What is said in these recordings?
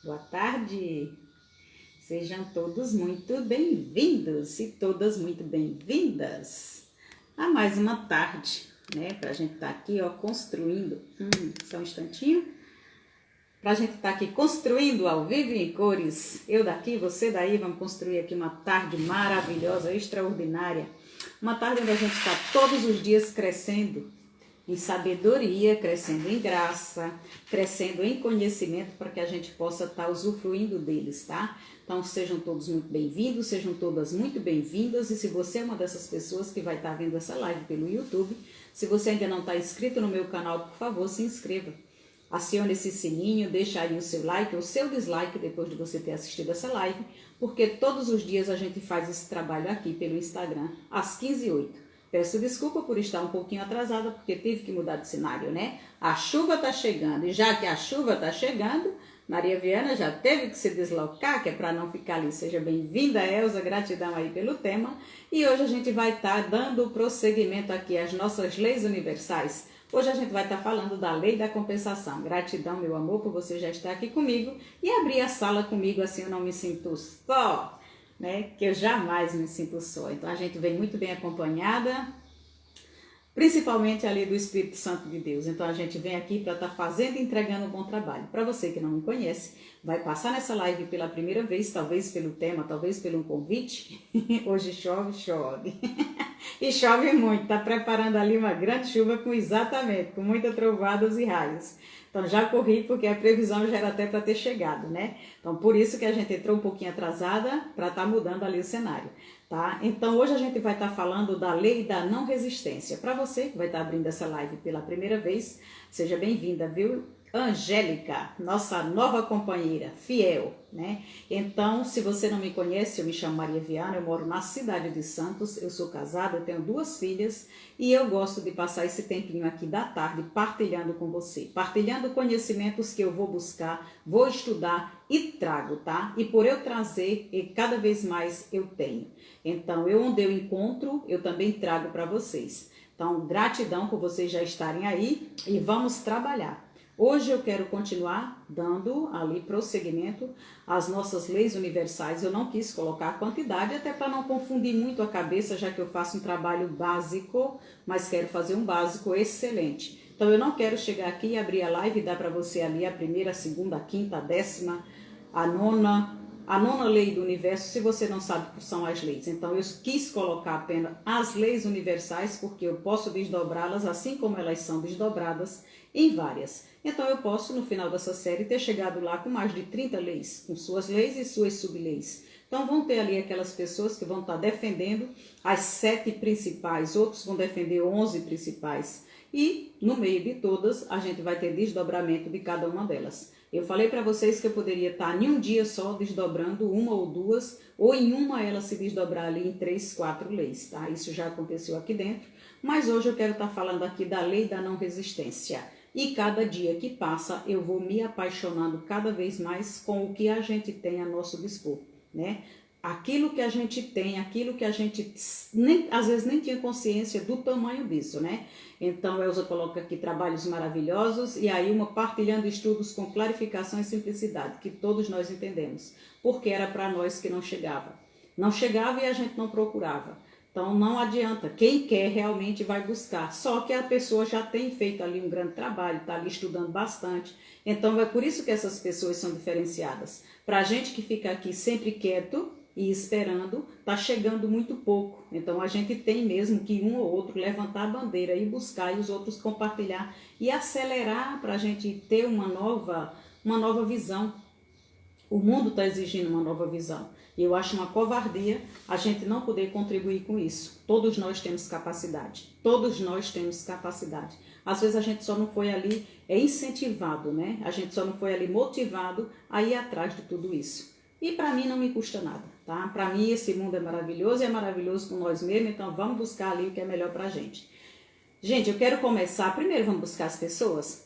Boa tarde, sejam todos muito bem-vindos e todas muito bem-vindas a mais uma tarde, né? Pra gente estar aqui, ó, construindo, só um instantinho, pra gente estar aqui construindo ao vivo e em cores, eu daqui, você daí, vamos construir aqui uma tarde maravilhosa, extraordinária, uma tarde onde a gente está todos os dias crescendo em sabedoria, crescendo em graça, crescendo em conhecimento para que a gente possa estar usufruindo deles, tá? Então sejam todos muito bem-vindos, sejam todas muito bem-vindas, e se você é uma dessas pessoas que vai estar vendo essa live pelo YouTube, se você ainda não está inscrito no meu canal, por favor, se inscreva. Acione esse sininho, deixa aí o seu like ou o seu dislike depois de você ter assistido essa live, porque todos os dias a gente faz esse trabalho aqui pelo Instagram, às 15h08. Peço desculpa por estar um pouquinho atrasada, porque tive que mudar de cenário, né? A chuva tá chegando, e já que a chuva tá chegando, Maria Viana já teve que se deslocar, que é para não ficar ali. Seja bem-vinda, Elza, gratidão aí pelo tema. E hoje a gente vai estar dando prosseguimento aqui às nossas leis universais. Hoje a gente vai estar falando da lei da compensação. Gratidão, meu amor, por você já estar aqui comigo e abrir a sala comigo, assim eu não me sinto só, né? Que eu jamais me sinto só. Então a gente vem muito bem acompanhada, principalmente ali do Espírito Santo de Deus. Então a gente vem aqui para estar fazendo e entregando um bom trabalho. Para você que não me conhece, vai passar nessa live pela primeira vez, talvez pelo tema, talvez pelo convite. Hoje chove, chove. E chove muito, está preparando ali uma grande chuva com muitas trovoadas e raios. Então já corri porque a previsão já era até para ter chegado, né? Então por isso que a gente entrou um pouquinho atrasada para estar mudando ali o cenário, tá? Então hoje a gente vai estar falando da lei da não resistência. Para você que vai estar abrindo essa live pela primeira vez, seja bem-vinda, viu? Angélica, nossa nova companheira, fiel, né? Então, se você não me conhece, eu me chamo Maria Viana, eu moro na cidade de Santos, eu sou casada, eu tenho 2 filhas e eu gosto de passar esse tempinho aqui da tarde partilhando com você, partilhando conhecimentos que eu vou buscar, vou estudar e trago, tá? E por eu trazer, e cada vez mais eu tenho. Então, onde eu encontro, eu também trago para vocês. Então, gratidão por vocês já estarem aí e vamos trabalhar. Hoje eu quero continuar dando ali prosseguimento às nossas leis universais. Eu não quis colocar a quantidade, até para não confundir muito a cabeça, já que eu faço um trabalho básico, mas quero fazer um básico excelente. Então eu não quero chegar aqui e abrir a live e dar para você ali a primeira, a segunda, a quinta, a 10ª, a nona lei do universo, se você não sabe o que são as leis. Então eu quis colocar apenas as leis universais, porque eu posso desdobrá-las assim como elas são desdobradas em várias. Então eu posso, no final dessa série, ter chegado lá com mais de 30 leis, com suas leis e suas subleis. Então vão ter ali aquelas pessoas que vão estar defendendo as 7 principais, outros vão defender 11 principais. E no meio de todas, a gente vai ter desdobramento de cada uma delas. Eu falei para vocês que eu poderia estar em um dia só desdobrando uma ou duas, ou em uma ela se desdobrar ali em 3, 4 leis, tá? Isso já aconteceu aqui dentro, mas hoje eu quero estar falando aqui da lei da não resistência. E cada dia que passa, eu vou me apaixonando cada vez mais com o que a gente tem a nosso dispor, né? Aquilo que a gente tem, aquilo que a gente às vezes nem tinha consciência do tamanho disso, né? Então, Elza coloca aqui trabalhos maravilhosos e aí uma partilhando estudos com clarificação e simplicidade, que todos nós entendemos, porque era para nós que não chegava. Não chegava e a gente não procurava. Então não adianta, quem quer realmente vai buscar, só que a pessoa já tem feito ali um grande trabalho, está ali estudando bastante, então é por isso que essas pessoas são diferenciadas. Para a gente que fica aqui sempre quieto e esperando, está chegando muito pouco, então a gente tem mesmo que um ou outro levantar a bandeira e buscar e os outros compartilhar e acelerar para a gente ter uma nova visão. O mundo está exigindo uma nova visão. E eu acho uma covardia a gente não poder contribuir com isso. Todos nós temos capacidade. Todos nós temos capacidade. Às vezes a gente só não foi ali incentivado, né? A gente só não foi ali motivado a ir atrás de tudo isso. E para mim não me custa nada, tá? Para mim esse mundo é maravilhoso e é maravilhoso com nós mesmos. Então vamos buscar ali o que é melhor para a gente. Gente, eu quero começar. Primeiro vamos buscar as pessoas.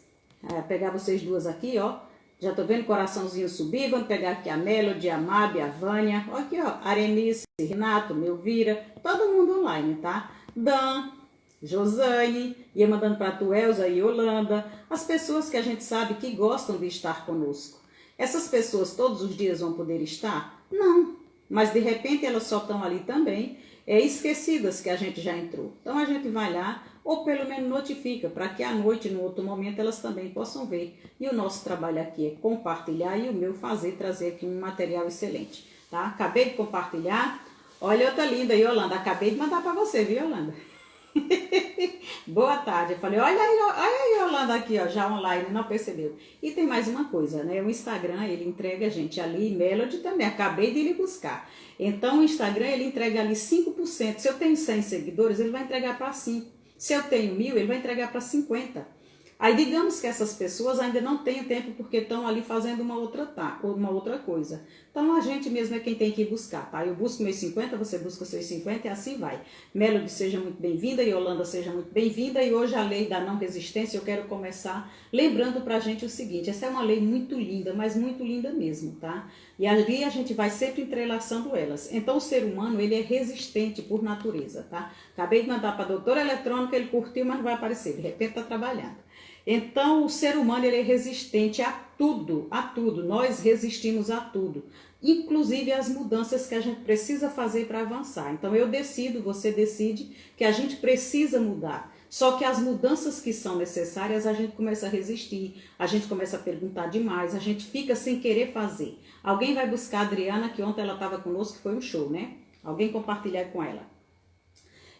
Pegar vocês duas aqui, ó. Já tô vendo coraçãozinho subir, vamos pegar aqui a Melody, a Mabi, a Vânia, ó, aqui ó, Arenice, Renato, Melvira, todo mundo online, tá? Dan, Josane, ia mandando para tu, Elza e Yolanda, as pessoas que a gente sabe que gostam de estar conosco. Essas pessoas todos os dias vão poder estar? Não, mas de repente elas só estão ali também, esquecidas que a gente já entrou. Então a gente vai lá, ou pelo menos notifica, para que à noite, no outro momento, elas também possam ver. E o nosso trabalho aqui é compartilhar e o meu trazer aqui um material excelente, tá? Acabei de compartilhar. Olha outra linda, Yolanda, acabei de mandar para você, viu, Yolanda? Boa tarde. Eu falei, olha aí, Yolanda aqui, ó, já online, não percebeu. E tem mais uma coisa, né? O Instagram, ele entrega a gente ali, Melody também, acabei de ir buscar. Então, o Instagram, ele entrega ali 5%. Se eu tenho 100 seguidores, ele vai entregar para 5. Se eu tenho 1000, ele vai entregar para 50. Aí, digamos que essas pessoas ainda não têm tempo porque estão ali fazendo uma outra coisa. Então, a gente mesmo é quem tem que ir buscar, tá? Eu busco meus 50, você busca seus 50 e assim vai. Melody, seja muito bem-vinda. Yolanda, seja muito bem-vinda. E hoje a lei da não resistência, eu quero começar lembrando pra gente o seguinte. Essa é uma lei muito linda, mas muito linda mesmo, tá? E ali a gente vai sempre entrelaçando elas. Então, o ser humano, ele é resistente por natureza, tá? Acabei de mandar para a doutora eletrônica, ele curtiu, mas não vai aparecer. De repente tá trabalhando. Então, o ser humano, ele é resistente a tudo, a tudo. Nós resistimos a tudo, inclusive as mudanças que a gente precisa fazer para avançar. Então, eu decido, você decide que a gente precisa mudar. Só que as mudanças que são necessárias, a gente começa a resistir, a gente começa a perguntar demais, a gente fica sem querer fazer. Alguém vai buscar a Adriana, que ontem ela estava conosco, que foi um show, né? Alguém compartilhar com ela.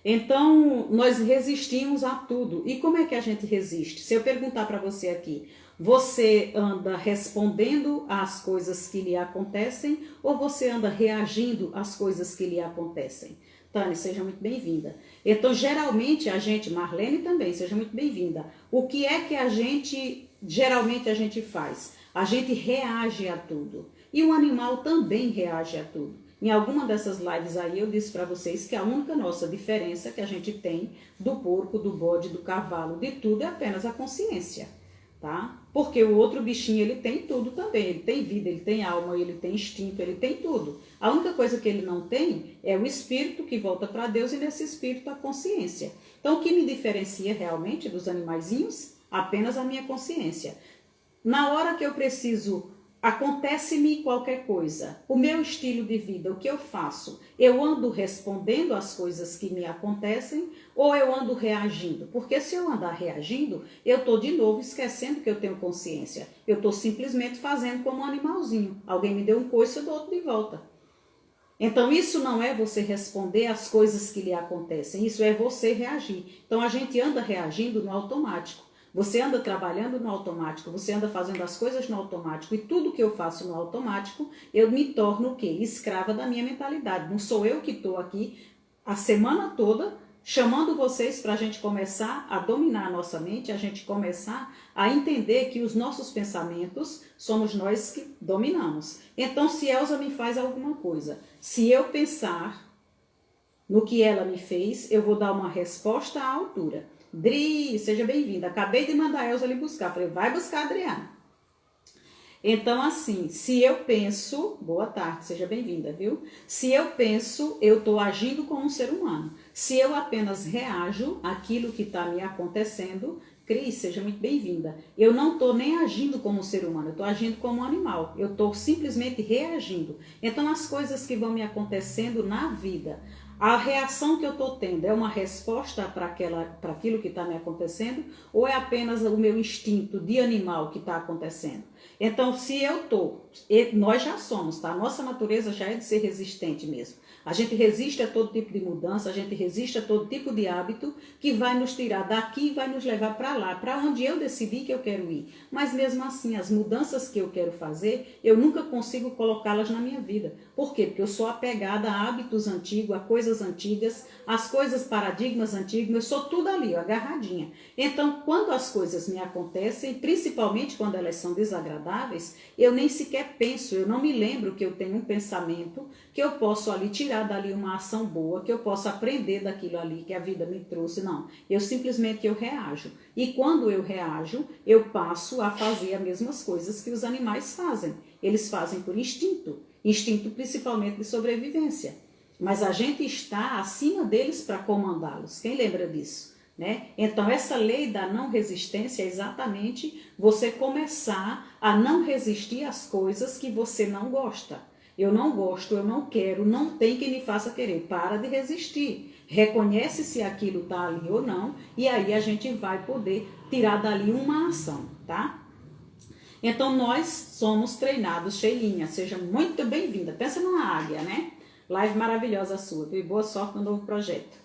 Então, nós resistimos a tudo. E como é que a gente resiste? Se eu perguntar para você aqui, você anda respondendo às coisas que lhe acontecem ou você anda reagindo às coisas que lhe acontecem? Tânia, seja muito bem-vinda. Então, geralmente a gente, Marlene também, seja muito bem-vinda. O que é que geralmente a gente faz? A gente reage a tudo. E o animal também reage a tudo. Em alguma dessas lives aí eu disse para vocês que a única nossa diferença que a gente tem do porco, do bode, do cavalo, de tudo é apenas a consciência, tá? Porque o outro bichinho, ele tem tudo também, ele tem vida, ele tem alma, ele tem instinto, ele tem tudo. A única coisa que ele não tem é o espírito que volta para Deus e nesse espírito a consciência. Então o que me diferencia realmente dos animaizinhos? Apenas a minha consciência. Na hora que eu preciso, acontece-me qualquer coisa, o meu estilo de vida, o que eu faço, eu ando respondendo às coisas que me acontecem ou eu ando reagindo? Porque se eu andar reagindo, eu estou de novo esquecendo que eu tenho consciência. Eu estou simplesmente fazendo como um animalzinho. Alguém me deu um coice, eu dou outro de volta. Então isso não é você responder às coisas que lhe acontecem, isso é você reagir. Então a gente anda reagindo no automático. Você anda trabalhando no automático, você anda fazendo as coisas no automático e tudo que eu faço no automático, eu me torno o quê? Escrava da minha mentalidade. Não sou eu que estou aqui a semana toda chamando vocês para a gente começar a dominar a nossa mente, a gente começar a entender que os nossos pensamentos somos nós que dominamos. Então, se Elza me faz alguma coisa, se eu pensar no que ela me fez, eu vou dar uma resposta à altura. Dri, seja bem-vinda. Acabei de mandar a Elza ali buscar. Falei, vai buscar a Adriana. Então, assim, se eu penso... Boa tarde, seja bem-vinda, viu? Se eu penso, eu estou agindo como um ser humano. Se eu apenas reajo àquilo que está me acontecendo... Cris, seja muito bem-vinda. Eu não estou nem agindo como um ser humano, eu estou agindo como um animal. Eu estou simplesmente reagindo. Então, as coisas que vão me acontecendo na vida... A reação que eu estou tendo é uma resposta para aquilo que está me acontecendo ou é apenas o meu instinto de animal que está acontecendo? Então, se eu estou, nós já somos, tá? A nossa natureza já é de ser resistente mesmo. A gente resiste a todo tipo de mudança, a gente resiste a todo tipo de hábito que vai nos tirar daqui e vai nos levar para lá, para onde eu decidi que eu quero ir. Mas mesmo assim, as mudanças que eu quero fazer, eu nunca consigo colocá-las na minha vida. Por quê? Porque eu sou apegada a hábitos antigos, a coisas antigas, as coisas, paradigmas antigos, eu sou tudo ali, ó, agarradinha. Então, quando as coisas me acontecem, principalmente quando elas são desagradáveis, eu nem sequer penso, eu não me lembro que eu tenho um pensamento que eu posso ali tirar dali uma ação boa, que eu posso aprender daquilo ali que a vida me trouxe, não. Eu simplesmente eu reajo. E quando eu reajo, eu passo a fazer as mesmas coisas que os animais fazem. Eles fazem por instinto, instinto principalmente de sobrevivência. Mas a gente está acima deles para comandá-los. Quem lembra disso? né? Então, essa lei da não resistência é exatamente você começar a não resistir às coisas que você não gosta. Eu não gosto, eu não quero, não tem quem me faça querer. Para de resistir. Reconhece se aquilo está ali ou não, e aí a gente vai poder tirar dali uma ação, tá? Então, nós somos treinados, Sheilinha, seja muito bem-vinda. Pensa numa águia, né? Live maravilhosa sua, viu? Boa sorte no novo projeto.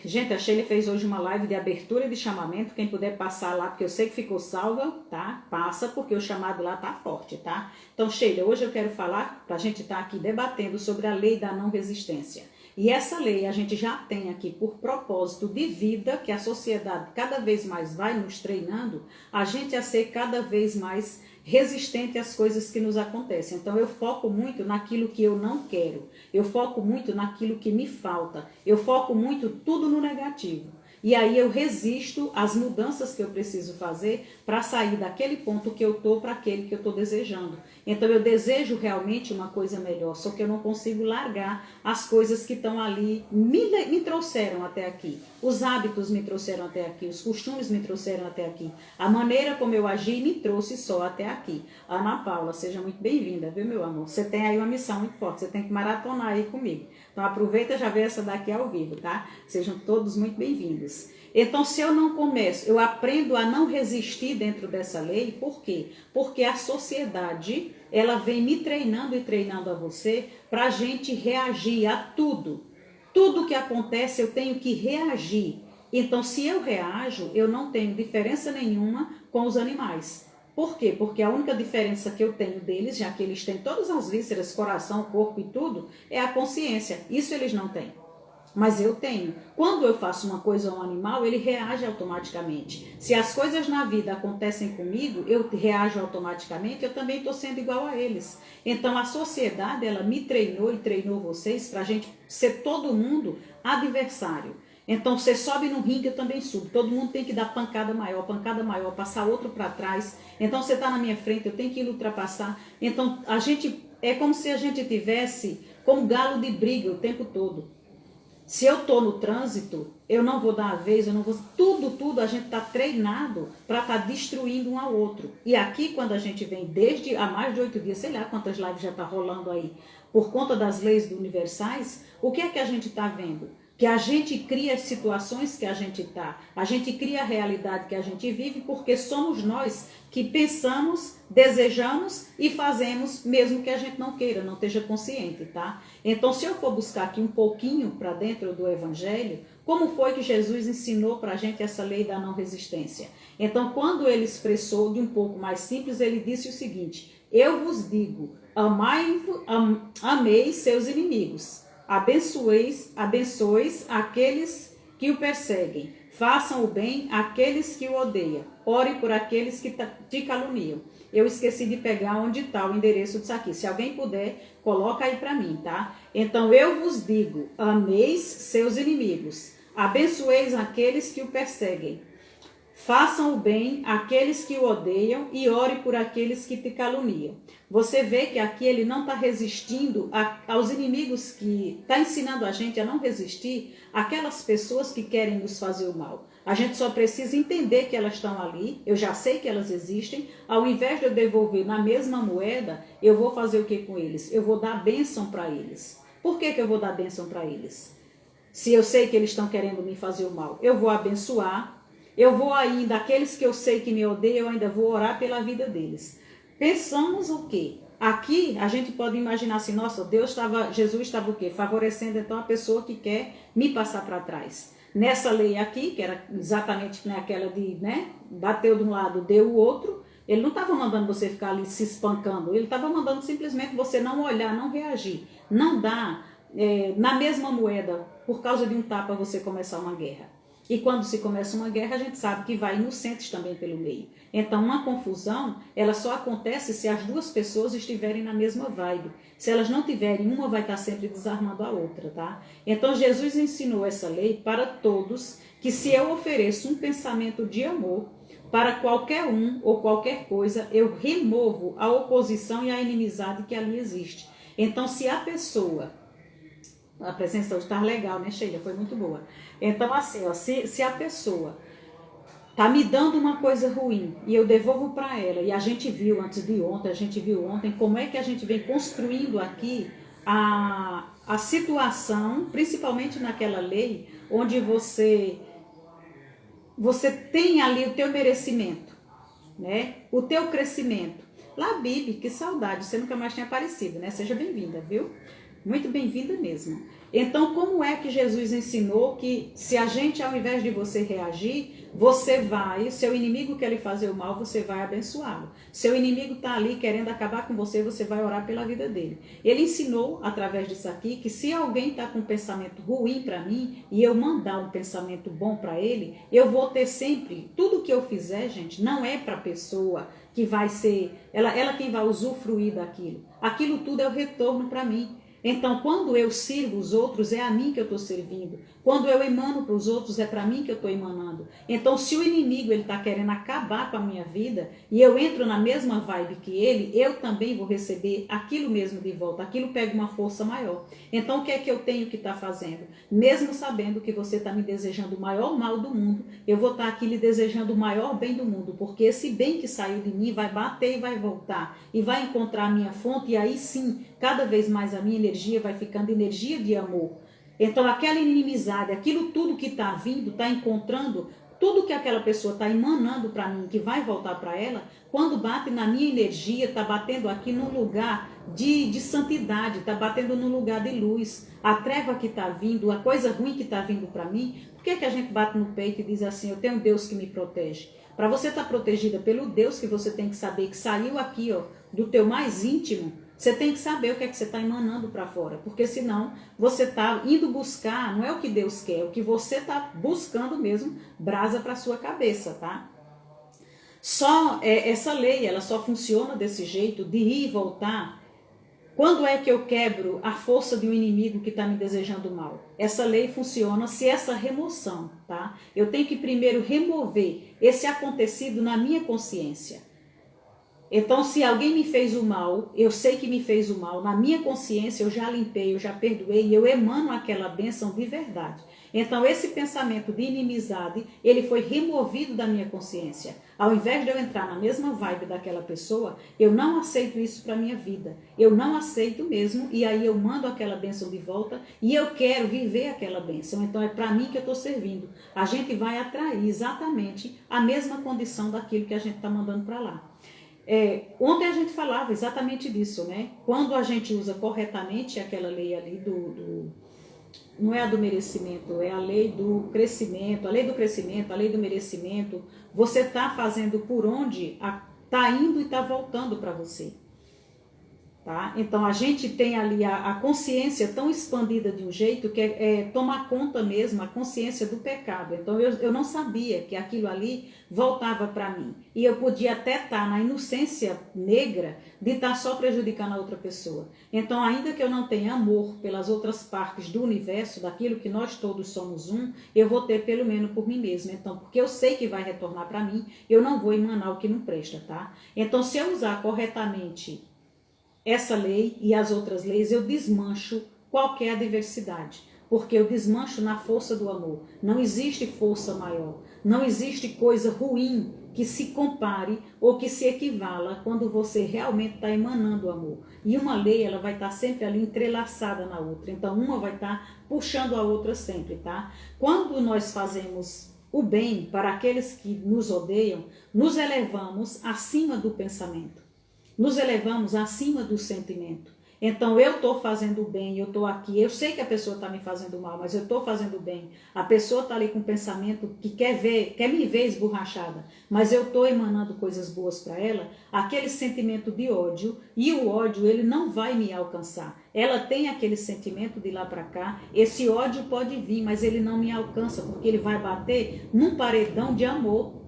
Gente, a Sheila fez hoje uma live de abertura de chamamento. Quem puder passar lá, porque eu sei que ficou salva, tá? Passa, porque o chamado lá tá forte, tá? Então, Sheila, hoje eu quero falar, pra gente estar aqui debatendo sobre a lei da não resistência. E essa lei a gente já tem aqui por propósito de vida, que a sociedade cada vez mais vai nos treinando, a gente a ser cada vez mais resistente às coisas que nos acontecem. Então eu foco muito naquilo que eu não quero, eu foco muito naquilo que me falta, eu foco muito tudo no negativo. E aí eu resisto às mudanças que eu preciso fazer para sair daquele ponto que eu estou para aquele que eu estou desejando. Então eu desejo realmente uma coisa melhor, só que eu não consigo largar as coisas que estão ali, me trouxeram até aqui. Os hábitos me trouxeram até aqui, os costumes me trouxeram até aqui. A maneira como eu agi me trouxe só até aqui. Ana Paula, seja muito bem-vinda, viu, meu amor? Você tem aí uma missão muito forte, você tem que maratonar aí comigo. Então aproveita e já vê essa daqui ao vivo, tá? Sejam todos muito bem-vindos. Então, se eu não começo, eu aprendo a não resistir dentro dessa lei, por quê? Porque a sociedade, ela vem me treinando e treinando a você para a gente reagir a tudo. Tudo que acontece, eu tenho que reagir. Então, se eu reajo, eu não tenho diferença nenhuma com os animais. Por quê? Porque a única diferença que eu tenho deles, já que eles têm todas as vísceras, coração, corpo e tudo, é a consciência. Isso eles não têm. Mas eu tenho. Quando eu faço uma coisa a um animal, ele reage automaticamente. Se as coisas na vida acontecem comigo, eu reajo automaticamente, eu também estou sendo igual a eles. Então a sociedade, ela me treinou e treinou vocês para a gente ser todo mundo adversário. Então você sobe no ringue, eu também subo. Todo mundo tem que dar pancada maior, passar outro para trás. Então você está na minha frente, eu tenho que ir ultrapassar. Então a gente, é como se a gente tivesse como galo de briga o tempo todo. Se eu estou no trânsito, eu não vou dar a vez, eu não vou... Tudo a gente está treinado para estar destruindo um ao outro. E aqui, quando a gente vem desde há mais de 8 dias, sei lá quantas lives já está rolando aí, por conta das leis universais, o que é que a gente está vendo? Que a gente cria as situações que a gente está, a gente cria a realidade que a gente vive, porque somos nós que pensamos, desejamos e fazemos, mesmo que a gente não queira, não esteja consciente, tá? Então, se eu for buscar aqui um pouquinho para dentro do Evangelho, como foi que Jesus ensinou para a gente essa lei da não resistência? Então, quando ele expressou de um pouco mais simples, ele disse o seguinte: eu vos digo, ameis seus inimigos. Abençoeis aqueles que o perseguem. Façam o bem àqueles que o odeiam. Ore por aqueles que te caluniam. Eu esqueci de pegar onde está o endereço disso aqui. Se alguém puder, coloca aí para mim, tá? Então, eu vos digo, ameis seus inimigos. Abençoeis aqueles que o perseguem. Façam o bem àqueles que o odeiam e ore por aqueles que te caluniam. Você vê que aqui ele não está resistindo aos inimigos, que está ensinando a gente a não resistir àquelas pessoas que querem nos fazer o mal. A gente só precisa entender que elas estão ali, eu já sei que elas existem. Ao invés de eu devolver na mesma moeda, eu vou fazer o que com eles? Eu vou dar bênção para eles. Por que eu vou dar bênção para eles? Se eu sei que eles estão querendo me fazer o mal, eu vou abençoar. Eu vou ainda, aqueles que eu sei que me odeiam, eu ainda vou orar pela vida deles. Pensamos o quê? Aqui a gente pode imaginar assim, nossa, Jesus estava o quê? Favorecendo então a pessoa que quer me passar para trás. Nessa lei aqui, que era exatamente aquela de, bateu de um lado, deu o outro, ele não estava mandando você ficar ali se espancando, ele estava mandando simplesmente você não olhar, não reagir, não dar na mesma moeda, por causa de um tapa você começar uma guerra. E quando se começa uma guerra, a gente sabe que vai inocentes também pelo meio. Então, uma confusão, ela só acontece se as duas pessoas estiverem na mesma vibe. Se elas não tiverem, uma vai estar sempre desarmando a outra, tá? Então, Jesus ensinou essa lei para todos, que se eu ofereço um pensamento de amor para qualquer um ou qualquer coisa, eu removo a oposição e a inimizade que ali existe. Então, se a pessoa A presença hoje tá legal, né, Sheila? Foi muito boa. Então, assim, ó, se a pessoa tá me dando uma coisa ruim e eu devolvo para ela, e a gente viu antes de ontem, a gente viu ontem como é que a gente vem construindo aqui a situação, principalmente naquela lei, onde você tem ali o teu merecimento, né? O teu crescimento. Lá, Bibi, que saudade, você nunca mais tinha aparecido, né? Seja bem-vinda, viu? Muito bem-vinda mesmo. Então, como é que Jesus ensinou que se a gente, ao invés de você reagir, você vai, seu inimigo quer lhe fazer o mal, você vai abençoá-lo. Seu inimigo está ali querendo acabar com você, você vai orar pela vida dele. Ele ensinou, através disso aqui, que se alguém está com um pensamento ruim para mim, e eu mandar um pensamento bom para ele, eu vou ter sempre, tudo que eu fizer, gente, não é para a pessoa que vai ser, ela quem vai usufruir daquilo. Aquilo tudo é o retorno para mim. Então, quando eu sirvo os outros, é a mim que eu estou servindo. Quando eu emano para os outros, é para mim que eu estou emanando. Então, se o inimigo está querendo acabar com a minha vida, e eu entro na mesma vibe que ele, eu também vou receber aquilo mesmo de volta. Aquilo pega uma força maior. Então, o que é que eu tenho que estar fazendo? Mesmo sabendo que você está me desejando o maior mal do mundo, eu vou estar aqui lhe desejando o maior bem do mundo, porque esse bem que saiu de mim vai bater e vai voltar, e vai encontrar a minha fonte, e aí sim, cada vez mais a minha energia vai ficando energia de amor. Então, aquela inimizade, aquilo tudo que está vindo, está encontrando, tudo que aquela pessoa está emanando para mim, que vai voltar para ela, quando bate na minha energia, está batendo aqui num lugar de santidade, está batendo num lugar de luz. A treva que está vindo, a coisa ruim que está vindo para mim, por que a gente bate no peito e diz assim, eu tenho um Deus que me protege? Para você estar protegida pelo Deus que você tem que saber que saiu aqui, ó, do teu mais íntimo, você tem que saber o que é que você está emanando para fora, porque senão você está indo buscar, não é o que Deus quer, é o que você está buscando mesmo, brasa para sua cabeça, tá? Essa lei, ela só funciona desse jeito, de ir e voltar. Quando é que eu quebro a força de um inimigo que está me desejando mal? Essa lei funciona se essa remoção, tá? Eu tenho que primeiro remover esse acontecido na minha consciência. Então, se alguém me fez o mal, eu sei que me fez o mal, na minha consciência eu já limpei, eu já perdoei e eu emano aquela bênção de verdade. Então, esse pensamento de inimizade, ele foi removido da minha consciência. Ao invés de eu entrar na mesma vibe daquela pessoa, eu não aceito isso para a minha vida. Eu não aceito mesmo e aí eu mando aquela bênção de volta e eu quero viver aquela bênção. Então, é para mim que eu estou servindo. A gente vai atrair exatamente a mesma condição daquilo que a gente está mandando para lá. Ontem a gente falava exatamente disso, né? Quando a gente usa corretamente aquela lei ali não é a do merecimento, é a lei do crescimento, a lei do crescimento, a lei do merecimento, você está fazendo por onde está indo e está voltando para você. Tá? Então a gente tem ali a consciência tão expandida de um jeito que é tomar conta mesmo, a consciência do pecado. Então eu não sabia que aquilo ali voltava para mim. E eu podia até estar na inocência negra de estar só prejudicando a outra pessoa. Então ainda que eu não tenha amor pelas outras partes do universo, daquilo que nós todos somos um, eu vou ter pelo menos por mim mesma. Então, porque eu sei que vai retornar para mim, eu não vou emanar o que não presta, tá? Então se eu usar corretamente essa lei e as outras leis, eu desmancho qualquer adversidade, porque eu desmancho na força do amor. Não existe força maior, não existe coisa ruim que se compare ou que se equivala quando você realmente está emanando o amor. E uma lei, ela vai estar sempre ali entrelaçada na outra, então uma vai estar puxando a outra sempre, tá? Quando nós fazemos o bem para aqueles que nos odeiam, nos elevamos acima do pensamento. Nos elevamos acima do sentimento. Então eu estou fazendo bem, eu estou aqui, eu sei que a pessoa está me fazendo mal, mas eu estou fazendo bem. A pessoa está ali com um pensamento que quer me ver esborrachada, mas eu estou emanando coisas boas para ela, aquele sentimento de ódio, e o ódio ele não vai me alcançar. Ela tem aquele sentimento de lá para cá, esse ódio pode vir, mas ele não me alcança, porque ele vai bater num paredão de amor.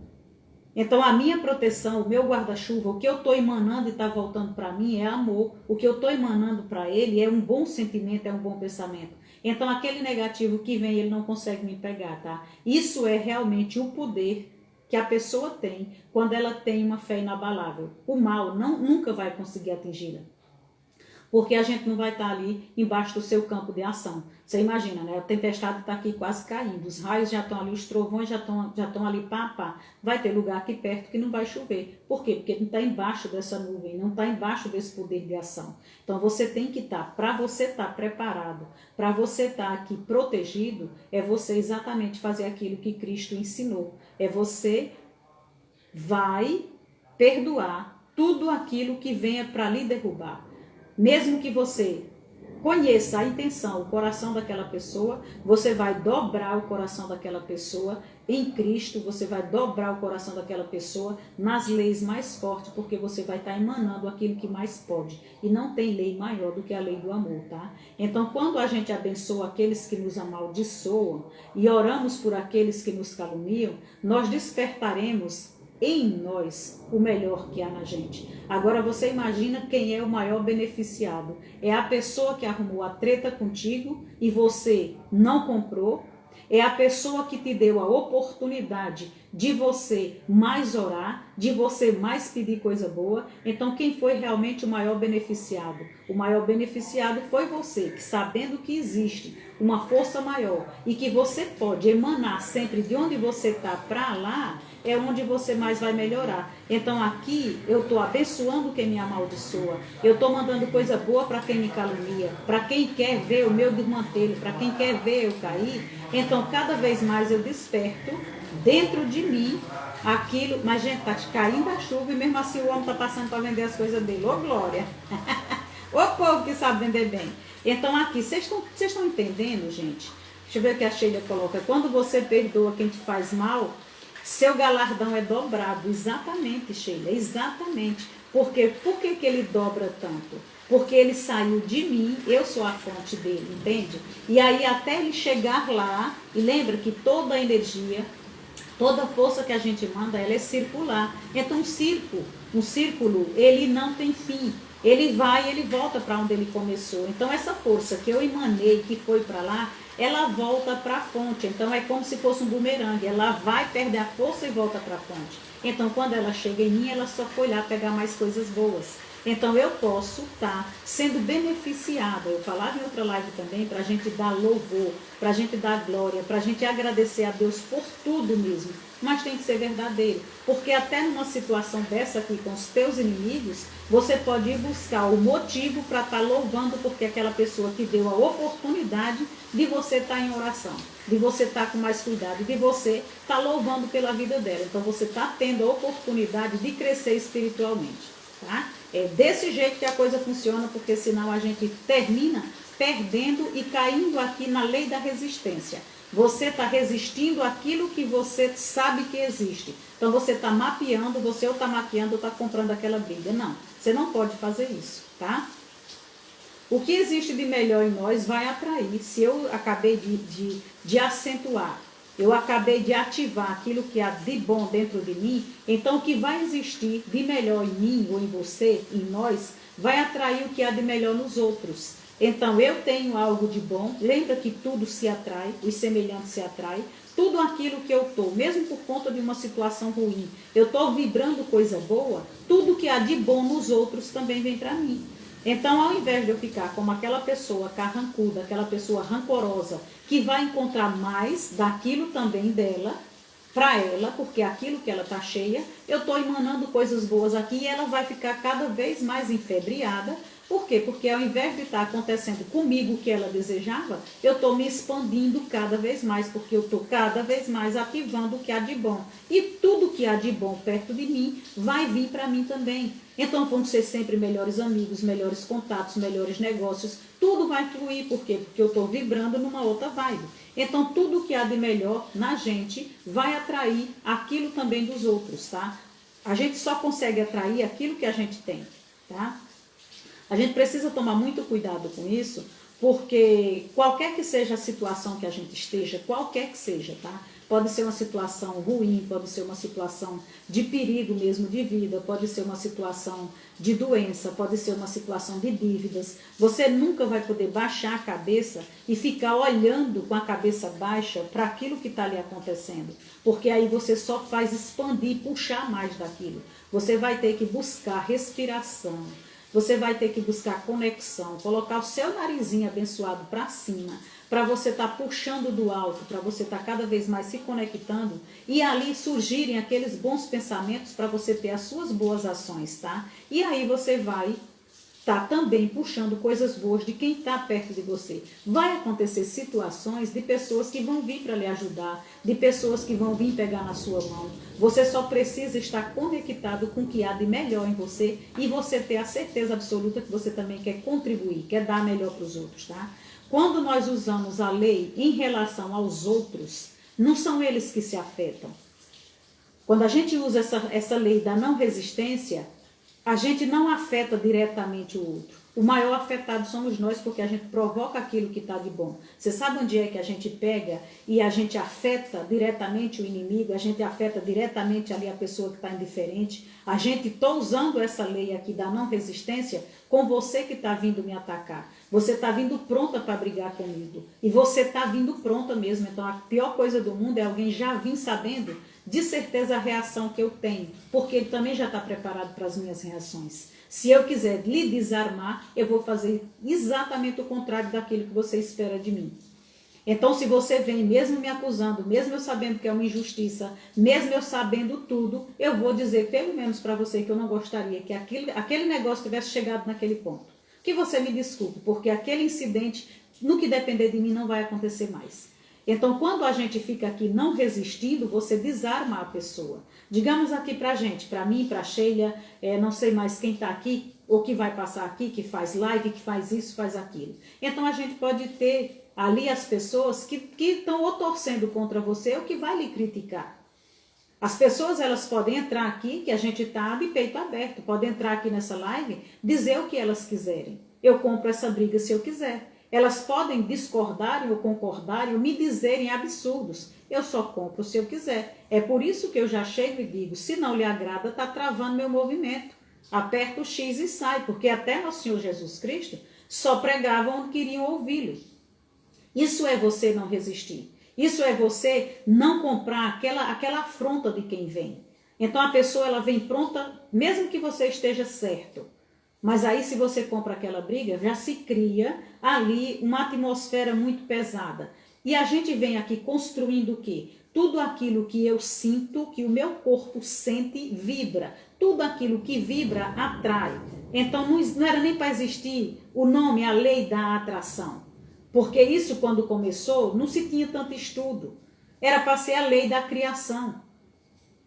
Então a minha proteção, o meu guarda-chuva, o que eu estou emanando e está voltando para mim é amor. O que eu estou emanando para ele é um bom sentimento, é um bom pensamento. Então aquele negativo que vem, ele não consegue me pegar, tá? Isso é realmente o poder que a pessoa tem quando ela tem uma fé inabalável. O mal nunca vai conseguir atingi-la. porque a gente não vai estar ali embaixo do seu campo de ação. Você imagina, né? A tempestade está aqui quase caindo, os raios já estão ali, os trovões já estão ali, pá. Vai ter lugar aqui perto que não vai chover. Por quê? Porque não está embaixo dessa nuvem, não está embaixo desse poder de ação. Então você tem que estar, para você estar preparado, para você estar aqui protegido, é você exatamente fazer aquilo que Cristo ensinou. É você vai perdoar tudo aquilo que venha para lhe derrubar. Mesmo que você conheça a intenção, o coração daquela pessoa, você vai dobrar o coração daquela pessoa em Cristo, você vai dobrar o coração daquela pessoa nas leis mais fortes, porque você vai estar emanando aquilo que mais pode. E não tem lei maior do que a lei do amor, tá? Então, quando a gente abençoa aqueles que nos amaldiçoam e oramos por aqueles que nos caluniam, nós despertaremos em nós o melhor que há na gente. Agora você imagina quem é o maior beneficiado. É a pessoa que arrumou a treta contigo e você não comprou. É a pessoa que te deu a oportunidade de você mais orar, de você mais pedir coisa boa. Então quem foi realmente o maior beneficiado? O maior beneficiado foi você, que sabendo que existe uma força maior e que você pode emanar sempre de onde você está para lá, é onde você mais vai melhorar. Então aqui eu estou abençoando quem me amaldiçoa, eu estou mandando coisa boa para quem me calunia, para quem quer ver o meu desmantelho, para quem quer ver eu cair. Então cada vez mais eu desperto dentro de mim aquilo. Mas gente, está caindo a chuva e mesmo assim o homem está passando para vender as coisas dele. Ô glória! Ô povo que sabe vender bem. Então aqui, vocês estão entendendo, gente? Deixa eu ver o que a Sheila coloca. Quando você perdoa quem te faz mal, seu galardão é dobrado. Exatamente, Sheila, exatamente. Por que ele dobra tanto? Porque ele saiu de mim, eu sou a fonte dele, entende? E aí até ele chegar lá, e lembra que toda a energia, toda a força que a gente manda, ela é circular. Então um círculo, ele não tem fim. Ele vai e ele volta para onde ele começou. Então essa força que eu emanei, que foi para lá, ela volta para a fonte. Então é como se fosse um bumerangue. Ela vai, perde a força e volta para a fonte. Então quando ela chega em mim, ela só foi lá pegar mais coisas boas. Então eu posso estar sendo beneficiada. Eu falava em outra live também, para a gente dar louvor, para a gente dar glória, para a gente agradecer a Deus por tudo mesmo. Mas tem que ser verdadeiro. Porque até numa situação dessa aqui com os teus inimigos, você pode ir buscar o motivo para estar louvando, porque aquela pessoa que deu a oportunidade de você estar em oração, de você estar com mais cuidado, de você estar louvando pela vida dela. Então você está tendo a oportunidade de crescer espiritualmente. Tá? É desse jeito que a coisa funciona, porque senão a gente termina perdendo e caindo aqui na lei da resistência. Você está resistindo àquilo que você sabe que existe. Então você está mapeando, você ou está maquiando ou está comprando aquela briga. Não, você não pode fazer isso, tá? O que existe de melhor em nós vai atrair. Se eu acabei de acentuar, eu acabei de ativar aquilo que há de bom dentro de mim, então o que vai existir de melhor em mim ou em você, em nós, vai atrair o que há de melhor nos outros. Então eu tenho algo de bom, lembra que tudo se atrai, os semelhantes se atraem, tudo aquilo que eu estou, mesmo por conta de uma situação ruim, eu estou vibrando coisa boa, tudo que há de bom nos outros também vem para mim. Então, ao invés de eu ficar como aquela pessoa carrancuda, aquela pessoa rancorosa, que vai encontrar mais daquilo também dela, para ela, porque aquilo que ela está cheia, eu estou emanando coisas boas aqui e ela vai ficar cada vez mais enfebriada. Por quê? Porque ao invés de estar acontecendo comigo o que ela desejava, eu estou me expandindo cada vez mais, porque eu estou cada vez mais ativando o que há de bom. E tudo que há de bom perto de mim vai vir para mim também. Então vão ser sempre melhores amigos, melhores contatos, melhores negócios. Tudo vai fluir. Por quê? Porque eu estou vibrando numa outra vibe. Então tudo que há de melhor na gente vai atrair aquilo também dos outros, tá? A gente só consegue atrair aquilo que a gente tem, tá? A gente precisa tomar muito cuidado com isso, porque qualquer que seja a situação que a gente esteja, qualquer que seja, tá? Pode ser uma situação ruim, pode ser uma situação de perigo mesmo de vida, pode ser uma situação de doença, pode ser uma situação de dívidas. Você nunca vai poder baixar a cabeça e ficar olhando com a cabeça baixa para aquilo que está ali acontecendo, porque aí você só faz expandir, puxar mais daquilo. Você vai ter que buscar respiração, você vai ter que buscar conexão, colocar o seu narizinho abençoado para cima, para você estar puxando do alto, para você estar cada vez mais se conectando e ali surgirem aqueles bons pensamentos para você ter as suas boas ações, tá? E aí você vai estar também puxando coisas boas de quem está perto de você. Vai acontecer situações de pessoas que vão vir para lhe ajudar, de pessoas que vão vir pegar na sua mão. Você só precisa estar conectado com o que há de melhor em você e você ter a certeza absoluta que você também quer contribuir, quer dar melhor para os outros, tá? Quando nós usamos a lei em relação aos outros, não são eles que se afetam. Quando a gente usa essa lei da não resistência, a gente não afeta diretamente o outro. O maior afetado somos nós, porque a gente provoca aquilo que está de bom. Você sabe onde é que a gente pega e a gente afeta diretamente o inimigo, a gente afeta diretamente ali a pessoa que está indiferente? A gente está usando essa lei aqui da não resistência com você que está vindo me atacar. Você está vindo pronta para brigar comigo. E você está vindo pronta mesmo. Então a pior coisa do mundo é alguém já vir sabendo de certeza a reação que eu tenho, porque ele também já está preparado para as minhas reações. Se eu quiser lhe desarmar, eu vou fazer exatamente o contrário daquilo que você espera de mim. Então, se você vem mesmo me acusando, mesmo eu sabendo que é uma injustiça, mesmo eu sabendo tudo, eu vou dizer pelo menos para você que eu não gostaria que aquele negócio tivesse chegado naquele ponto. Que você me desculpe, porque aquele incidente, no que depender de mim, não vai acontecer mais. Então, quando a gente fica aqui não resistindo, você desarma a pessoa. Digamos aqui pra gente, pra mim, pra Sheila, não sei mais quem tá aqui, ou que vai passar aqui, que faz live, que faz isso, faz aquilo. Então, a gente pode ter ali as pessoas que estão ou torcendo contra você ou que vai lhe criticar. As pessoas, elas podem entrar aqui, que a gente tá de peito aberto, podem entrar aqui nessa live, dizer o que elas quiserem. Eu compro essa briga se eu quiser. Elas podem discordarem ou concordarem ou me dizerem absurdos. Eu só compro se eu quiser. É por isso que eu já chego e digo, se não lhe agrada, está travando meu movimento. Aperta o X e sai, porque até nosso Senhor Jesus Cristo só pregava onde queriam ouvi-lo. Isso é você não resistir. Isso é você não comprar aquela afronta de quem vem. Então a pessoa ela vem pronta, mesmo que você esteja certo. Mas aí se você compra aquela briga, já se cria ali uma atmosfera muito pesada. E a gente vem aqui construindo o quê? Tudo aquilo que eu sinto, que o meu corpo sente, vibra. Tudo aquilo que vibra, atrai. Então não era nem para existir o nome, a lei da atração. Porque isso quando começou, não se tinha tanto estudo. Era para ser a lei da criação.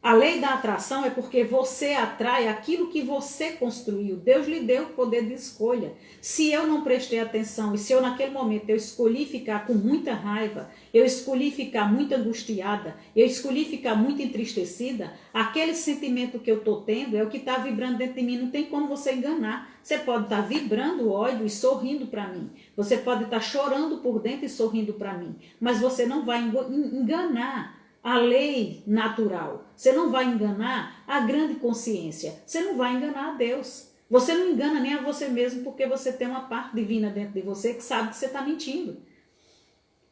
A lei da atração é porque você atrai aquilo que você construiu. Deus lhe deu o poder de escolha. Se eu não prestei atenção e se eu naquele momento eu escolhi ficar com muita raiva, eu escolhi ficar muito angustiada, eu escolhi ficar muito entristecida, aquele sentimento que eu estou tendo é o que está vibrando dentro de mim. Não tem como você enganar. Você pode estar vibrando ódio e sorrindo para mim. Você pode estar chorando por dentro e sorrindo para mim. Mas você não vai enganar a lei natural. Você não vai enganar a grande consciência. Você não vai enganar a Deus. Você não engana nem a você mesmo porque você tem uma parte divina dentro de você que sabe que você está mentindo.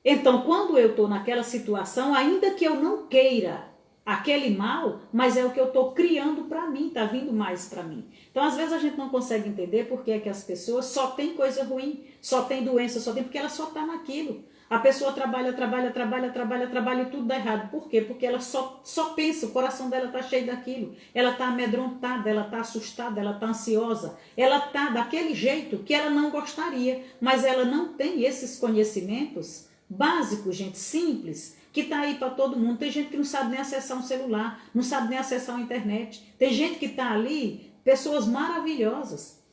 Então, quando eu estou naquela situação, ainda que eu não queira aquele mal, mas é o que eu estou criando para mim, está vindo mais para mim. Então, às vezes a gente não consegue entender porque é que as pessoas só têm coisa ruim, só tem doença, só tem porque ela só está naquilo. A pessoa trabalha e tudo dá errado. Por quê? Porque ela só pensa, o coração dela está cheio daquilo. Ela está amedrontada, ela está assustada, ela está ansiosa. Ela está daquele jeito que ela não gostaria, mas ela não tem esses conhecimentos básicos, gente, simples, que está aí para todo mundo. Tem gente que não sabe nem acessar um celular, não sabe nem acessar a internet. Tem gente que está ali, pessoas maravilhosas.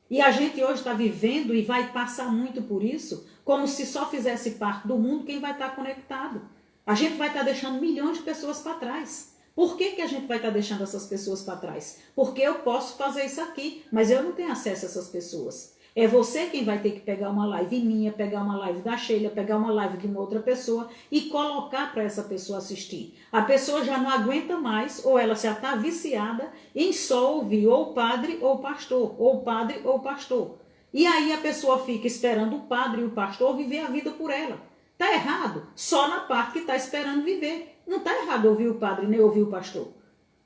E a gente hoje está vivendo e vai passar muito por isso, como se só fizesse parte do mundo quem vai estar conectado. A gente vai estar deixando milhões de pessoas para trás. Por que a gente vai estar deixando essas pessoas para trás? Porque eu posso fazer isso aqui, mas eu não tenho acesso a essas pessoas. É você quem vai ter que pegar uma live minha, pegar uma live da Sheila, pegar uma live de uma outra pessoa e colocar para essa pessoa assistir. A pessoa já não aguenta mais, ou ela já está viciada em só ouvir ou o padre ou o pastor, ou o padre ou o pastor. E aí a pessoa fica esperando o padre e o pastor viver a vida por ela. Está errado? Só na parte que está esperando viver. Não está errado ouvir o padre nem ouvir o pastor.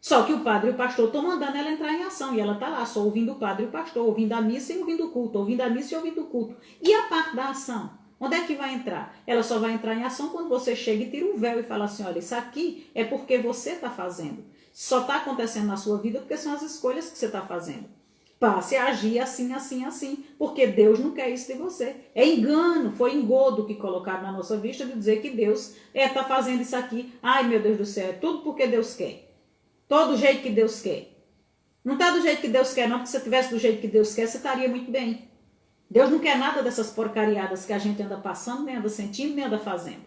Só que o padre e o pastor estão mandando ela entrar em ação. E ela está lá, só ouvindo o padre e o pastor, ouvindo a missa e ouvindo o culto, ouvindo a missa e ouvindo o culto. E a parte da ação? Onde é que vai entrar? Ela só vai entrar em ação quando você chega e tira o véu e fala assim, olha, isso aqui é porque você está fazendo. Só está acontecendo na sua vida porque são as escolhas que você está fazendo. Passe a agir assim, assim, assim, porque Deus não quer isso de você. É engano, foi engodo que colocaram na nossa vista de dizer que Deus está fazendo isso aqui. Ai, meu Deus do céu, é tudo porque Deus quer. Todo jeito que Deus quer. Não está do jeito que Deus quer, não, porque se você estivesse do jeito que Deus quer, você estaria muito bem. Deus não quer nada dessas porcariadas que a gente anda passando, nem anda sentindo, nem anda fazendo.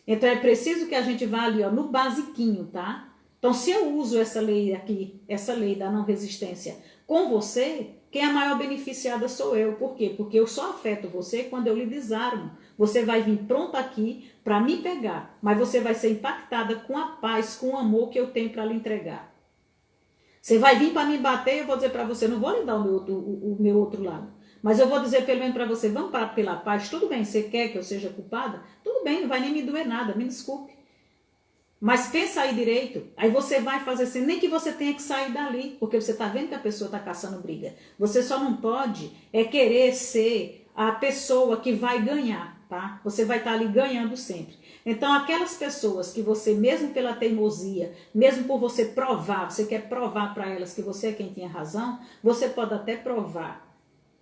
Então é preciso que a gente vá ali, ó, no basiquinho, tá? Então se eu uso essa lei aqui, essa lei da não resistência com você, quem é a maior beneficiada sou eu. Por quê? Porque eu só afeto você quando eu lhe desarmo. Você vai vir pronta aqui para me pegar, mas você vai ser impactada com a paz, com o amor que eu tenho para lhe entregar. Você vai vir para me bater e eu vou dizer para você, não vou lhe dar o meu outro lado. Mas eu vou dizer pelo menos para você, vamos pela paz, tudo bem, você quer que eu seja culpada? Tudo bem, não vai nem me doer nada, me desculpe. Mas pensa aí direito, aí você vai fazer assim, nem que você tenha que sair dali, porque você está vendo que a pessoa está caçando briga. Você só não pode querer ser a pessoa que vai ganhar, tá? Você vai estar ali ganhando sempre. Então aquelas pessoas que você, mesmo pela teimosia, mesmo por você provar, você quer provar para elas que você é quem tinha razão, você pode até provar.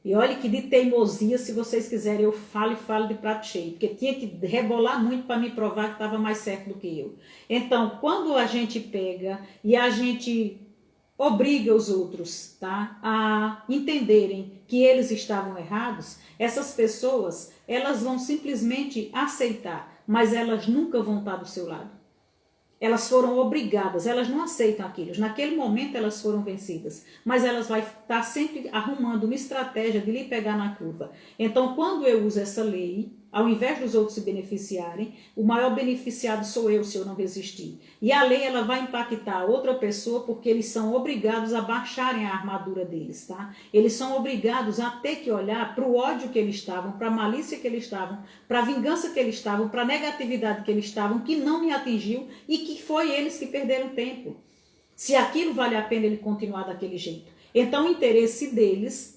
E olha que de teimosia, se vocês quiserem, eu falo de prato cheio, porque tinha que rebolar muito para me provar que estava mais certo do que eu. Então, quando a gente pega e a gente obriga os outros, tá, a entenderem que eles estavam errados, essas pessoas, elas vão simplesmente aceitar, mas elas nunca vão estar do seu lado. Elas foram obrigadas, elas não aceitam aquilo. Naquele momento elas foram vencidas, mas elas vão estar sempre arrumando uma estratégia de lhe pegar na curva. Então, quando eu uso essa lei, ao invés dos outros se beneficiarem, o maior beneficiado sou eu se eu não resistir. E a lei ela vai impactar a outra pessoa porque eles são obrigados a baixarem a armadura deles, tá? Eles são obrigados a ter que olhar para o ódio que eles estavam, para a malícia que eles estavam, para a vingança que eles estavam, para a negatividade que eles estavam, que não me atingiu e que foi eles que perderam tempo. Se aquilo vale a pena ele continuar daquele jeito. Então o interesse deles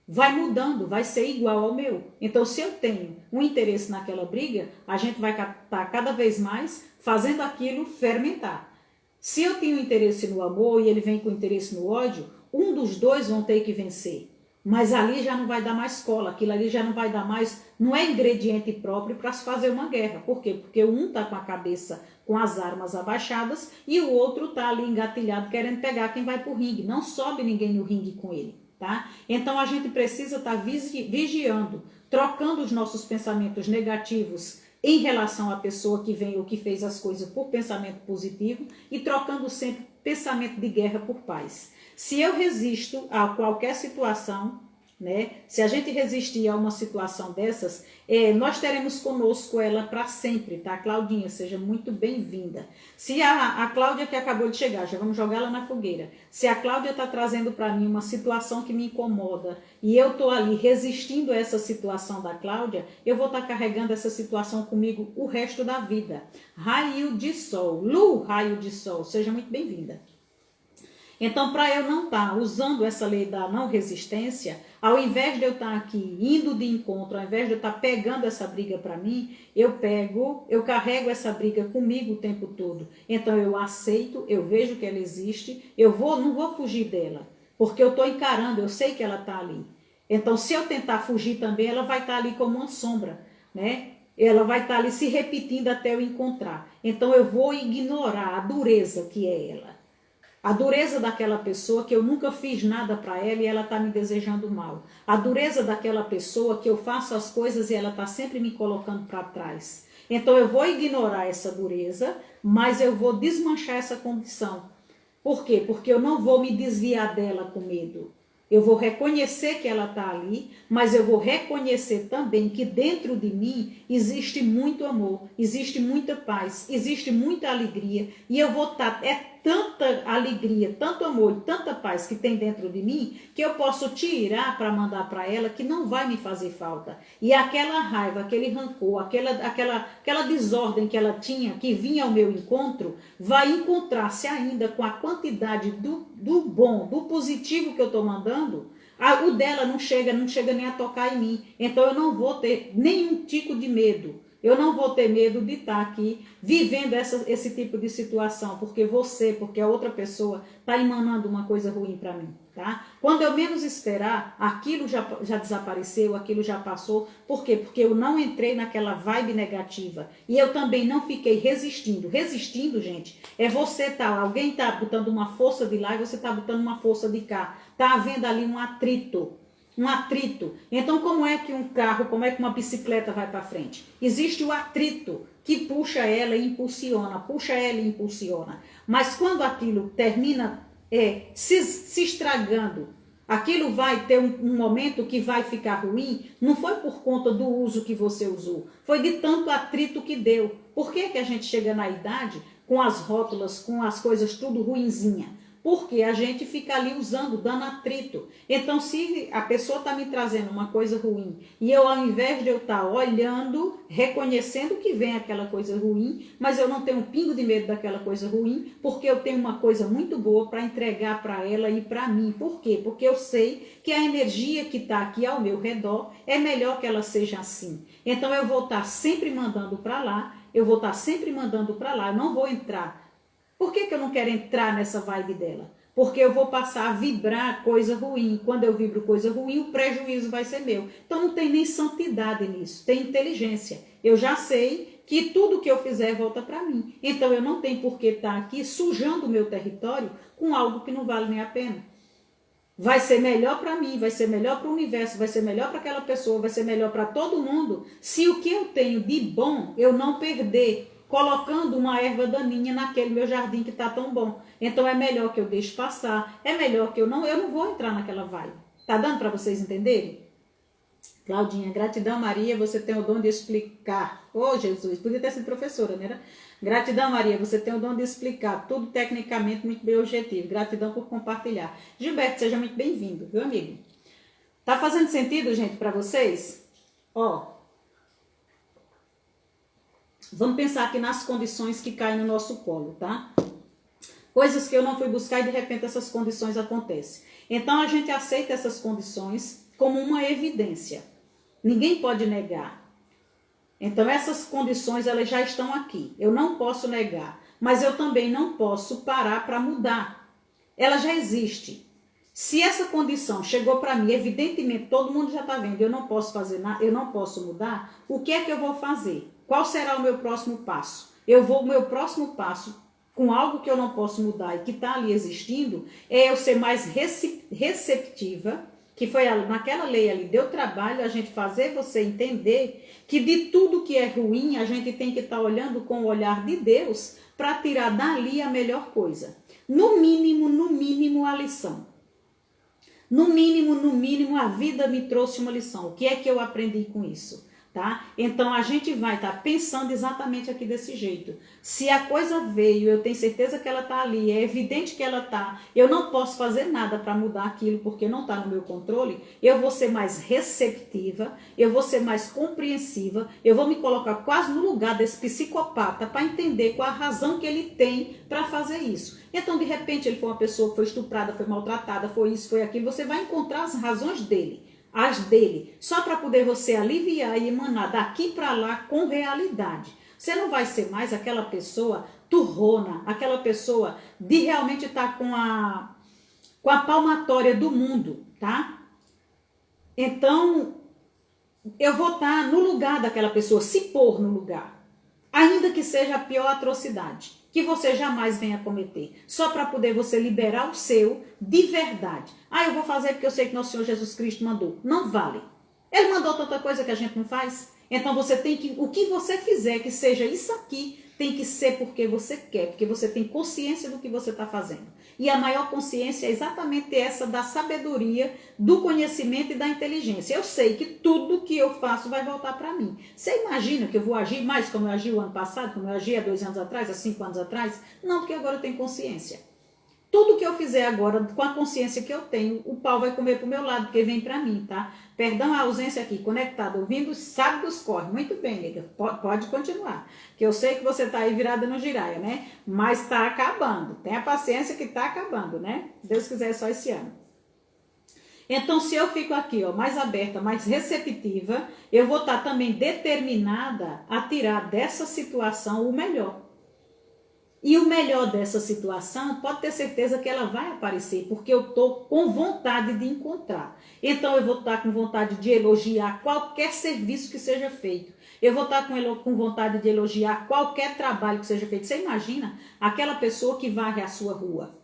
vai mudando, vai ser igual ao meu. Então, se eu tenho um interesse naquela briga, a gente vai estar cada vez mais fazendo aquilo fermentar. Se eu tenho interesse no amor e ele vem com interesse no ódio, um dos dois vão ter que vencer. Mas ali já não vai dar mais cola, aquilo ali já não vai dar mais, não é ingrediente próprio para se fazer uma guerra. Por quê? Porque um está com a cabeça, com as armas abaixadas e o outro está ali engatilhado querendo pegar quem vai para o ringue. Não sobe ninguém no ringue com ele. Tá? Então a gente precisa estar vigiando, trocando os nossos pensamentos negativos em relação à pessoa que vem ou que fez as coisas por pensamento positivo e trocando sempre pensamento de guerra por paz. Se eu resisto a qualquer situação, né? Se a gente resistir a uma situação dessas, nós teremos conosco ela para sempre, tá? Claudinha, seja muito bem-vinda. Se a Cláudia que acabou de chegar, já vamos jogar ela na fogueira. Se a Cláudia está trazendo para mim uma situação que me incomoda e eu estou ali resistindo a essa situação da Cláudia, eu vou estar carregando essa situação comigo o resto da vida. Raio de sol, Lu, raio de sol, seja muito bem-vinda. Então, para eu não estar usando essa lei da não resistência, ao invés de eu estar aqui indo de encontro, ao invés de eu estar pegando essa briga para mim, eu carrego essa briga comigo o tempo todo. Então, eu aceito, eu vejo que ela existe, não vou fugir dela, porque eu estou encarando, eu sei que ela está ali. Então, se eu tentar fugir também, ela vai estar ali como uma sombra, né? Ela vai estar ali se repetindo até eu encontrar. Então, eu vou ignorar a dureza que é ela. A dureza daquela pessoa que eu nunca fiz nada para ela e ela está me desejando mal. A dureza daquela pessoa que eu faço as coisas e ela está sempre me colocando para trás. Então eu vou ignorar essa dureza, mas eu vou desmanchar essa condição. Por quê? Porque eu não vou me desviar dela com medo. Eu vou reconhecer que ela está ali, mas eu vou reconhecer também que dentro de mim existe muito amor, existe muita paz, existe muita alegria e eu vou estar tanta alegria, tanto amor e tanta paz que tem dentro de mim, que eu posso tirar para mandar para ela, que não vai me fazer falta. E aquela raiva, aquele rancor, aquela desordem que ela tinha, que vinha ao meu encontro, vai encontrar-se ainda com a quantidade do bom, do positivo que eu estou mandando. O dela não chega nem a tocar em mim. Então eu não vou ter nenhum tipo de medo. Eu não vou ter medo de estar aqui vivendo esse tipo de situação, porque a outra pessoa está emanando uma coisa ruim para mim, tá? Quando eu menos esperar, aquilo já desapareceu, aquilo já passou. Por quê? Porque eu não entrei naquela vibe negativa. E eu também não fiquei resistindo. Resistindo, gente, é você alguém tá botando uma força de lá e você tá botando uma força de cá. Tá havendo ali um atrito. Um atrito. Então, como é que um carro, como é que uma bicicleta vai para frente? Existe o atrito que puxa ela e impulsiona, Mas quando aquilo termina se estragando, aquilo vai ter um momento que vai ficar ruim, não foi por conta do uso que você usou, foi de tanto atrito que deu. Por que a gente chega na idade com as rótulas, com as coisas tudo ruinzinha? Porque a gente fica ali usando, dando atrito. Então, se a pessoa está me trazendo uma coisa ruim, e eu, ao invés de eu estar olhando, reconhecendo que vem aquela coisa ruim, mas eu não tenho um pingo de medo daquela coisa ruim, porque eu tenho uma coisa muito boa para entregar para ela e para mim. Por quê? Porque eu sei que a energia que está aqui ao meu redor é melhor que ela seja assim. Então, eu vou estar sempre mandando para lá, eu não vou entrar. Por que eu não quero entrar nessa vibe dela? Porque eu vou passar a vibrar coisa ruim. Quando eu vibro coisa ruim, o prejuízo vai ser meu. Então não tem nem santidade nisso, tem inteligência. Eu já sei que tudo que eu fizer volta para mim. Então eu não tenho por que estar aqui sujando o meu território com algo que não vale nem a pena. Vai ser melhor para mim, vai ser melhor para o universo, vai ser melhor para aquela pessoa, vai ser melhor para todo mundo, se o que eu tenho de bom eu não perder, colocando uma erva daninha naquele meu jardim que está tão bom. Então é melhor que eu deixe passar, é melhor que eu não vou entrar naquela vibe. Tá dando para vocês entenderem? Claudinha, gratidão Maria, você tem o dom de explicar. Oh Jesus, podia ter sido professora, né? Gratidão Maria, você tem o dom de explicar, tudo tecnicamente muito bem objetivo. Gratidão por compartilhar. Gilberto, seja muito bem-vindo, viu amigo? Tá fazendo sentido, gente, para vocês? Ó. Vamos pensar aqui nas condições que caem no nosso colo, tá? Coisas que eu não fui buscar e de repente essas condições acontecem. Então a gente aceita essas condições como uma evidência. Ninguém pode negar. Então essas condições elas já estão aqui. Eu não posso negar, mas eu também não posso parar para mudar. Ela já existe. Se essa condição chegou para mim, evidentemente todo mundo já está vendo, eu não posso fazer nada, eu não posso mudar, o que é que eu vou fazer? Qual será o meu próximo passo? O meu próximo passo, com algo que eu não posso mudar e que está ali existindo, é eu ser mais receptiva, que foi naquela lei ali, deu trabalho a gente fazer você entender que de tudo que é ruim, a gente tem que estar olhando com o olhar de Deus para tirar dali a melhor coisa. No mínimo, a lição. No mínimo, a vida me trouxe uma lição. O que é que eu aprendi com isso? Tá? Então a gente vai estar pensando exatamente aqui desse jeito. Se a coisa veio, eu tenho certeza que ela está ali, é evidente que ela está, eu não posso fazer nada para mudar aquilo porque não está no meu controle, eu vou ser mais receptiva, eu vou ser mais compreensiva, eu vou me colocar quase no lugar desse psicopata para entender qual a razão que ele tem para fazer isso. Então de repente ele foi uma pessoa que foi estuprada, foi maltratada, foi isso, foi aquilo, você vai encontrar as razões dele. As dele, só para poder você aliviar e emanar daqui para lá com realidade. Você não vai ser mais aquela pessoa turrona, aquela pessoa de realmente estar com a palmatória do mundo, tá? Então, eu vou estar no lugar daquela pessoa, se pôr no lugar, ainda que seja a pior atrocidade que você jamais venha cometer, só para poder você liberar o seu de verdade. Eu vou fazer porque eu sei que nosso Senhor Jesus Cristo mandou. Não vale. Ele mandou tanta coisa que a gente não faz. Então você tem que, o que você fizer que seja isso aqui, tem que ser porque você quer, porque você tem consciência do que você está fazendo. E a maior consciência é exatamente essa da sabedoria, do conhecimento e da inteligência. Eu sei que tudo que eu faço vai voltar para mim. Você imagina que eu vou agir mais como eu agi o ano passado, como eu agi há 2 anos atrás, há 5 anos atrás? Não, porque agora eu tenho consciência. Tudo que eu fizer agora, com a consciência que eu tenho, o pau vai comer pro meu lado, porque vem para mim, tá? Perdão a ausência aqui, conectado, ouvindo, sabe dos corre. Muito bem, nega, pode continuar. Que eu sei que você tá aí virada no giraia, né? Mas tá acabando. Tenha paciência que tá acabando, né? Se Deus quiser, é só esse ano. Então, se eu fico aqui, ó, mais aberta, mais receptiva, eu vou estar também determinada a tirar dessa situação o melhor. E o melhor dessa situação, pode ter certeza que ela vai aparecer, porque eu estou com vontade de encontrar. Então, eu vou estar com vontade de elogiar qualquer serviço que seja feito. Eu vou estar com vontade de elogiar qualquer trabalho que seja feito. Você imagina aquela pessoa que varre a sua rua?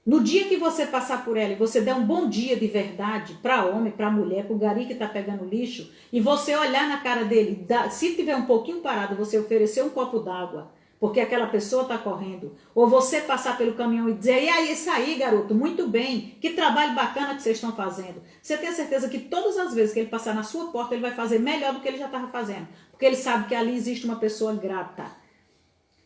No dia que você passar por ela e você der um bom dia de verdade para homem, para mulher, para o gari que está pegando lixo, e você olhar na cara dele, se tiver um pouquinho parado, você oferecer um copo d'água, porque aquela pessoa está correndo, ou você passar pelo caminhão e dizer, e aí, isso aí, garoto, muito bem, que trabalho bacana que vocês estão fazendo. Você tem certeza que todas as vezes que ele passar na sua porta, ele vai fazer melhor do que ele já estava fazendo, porque ele sabe que ali existe uma pessoa grata.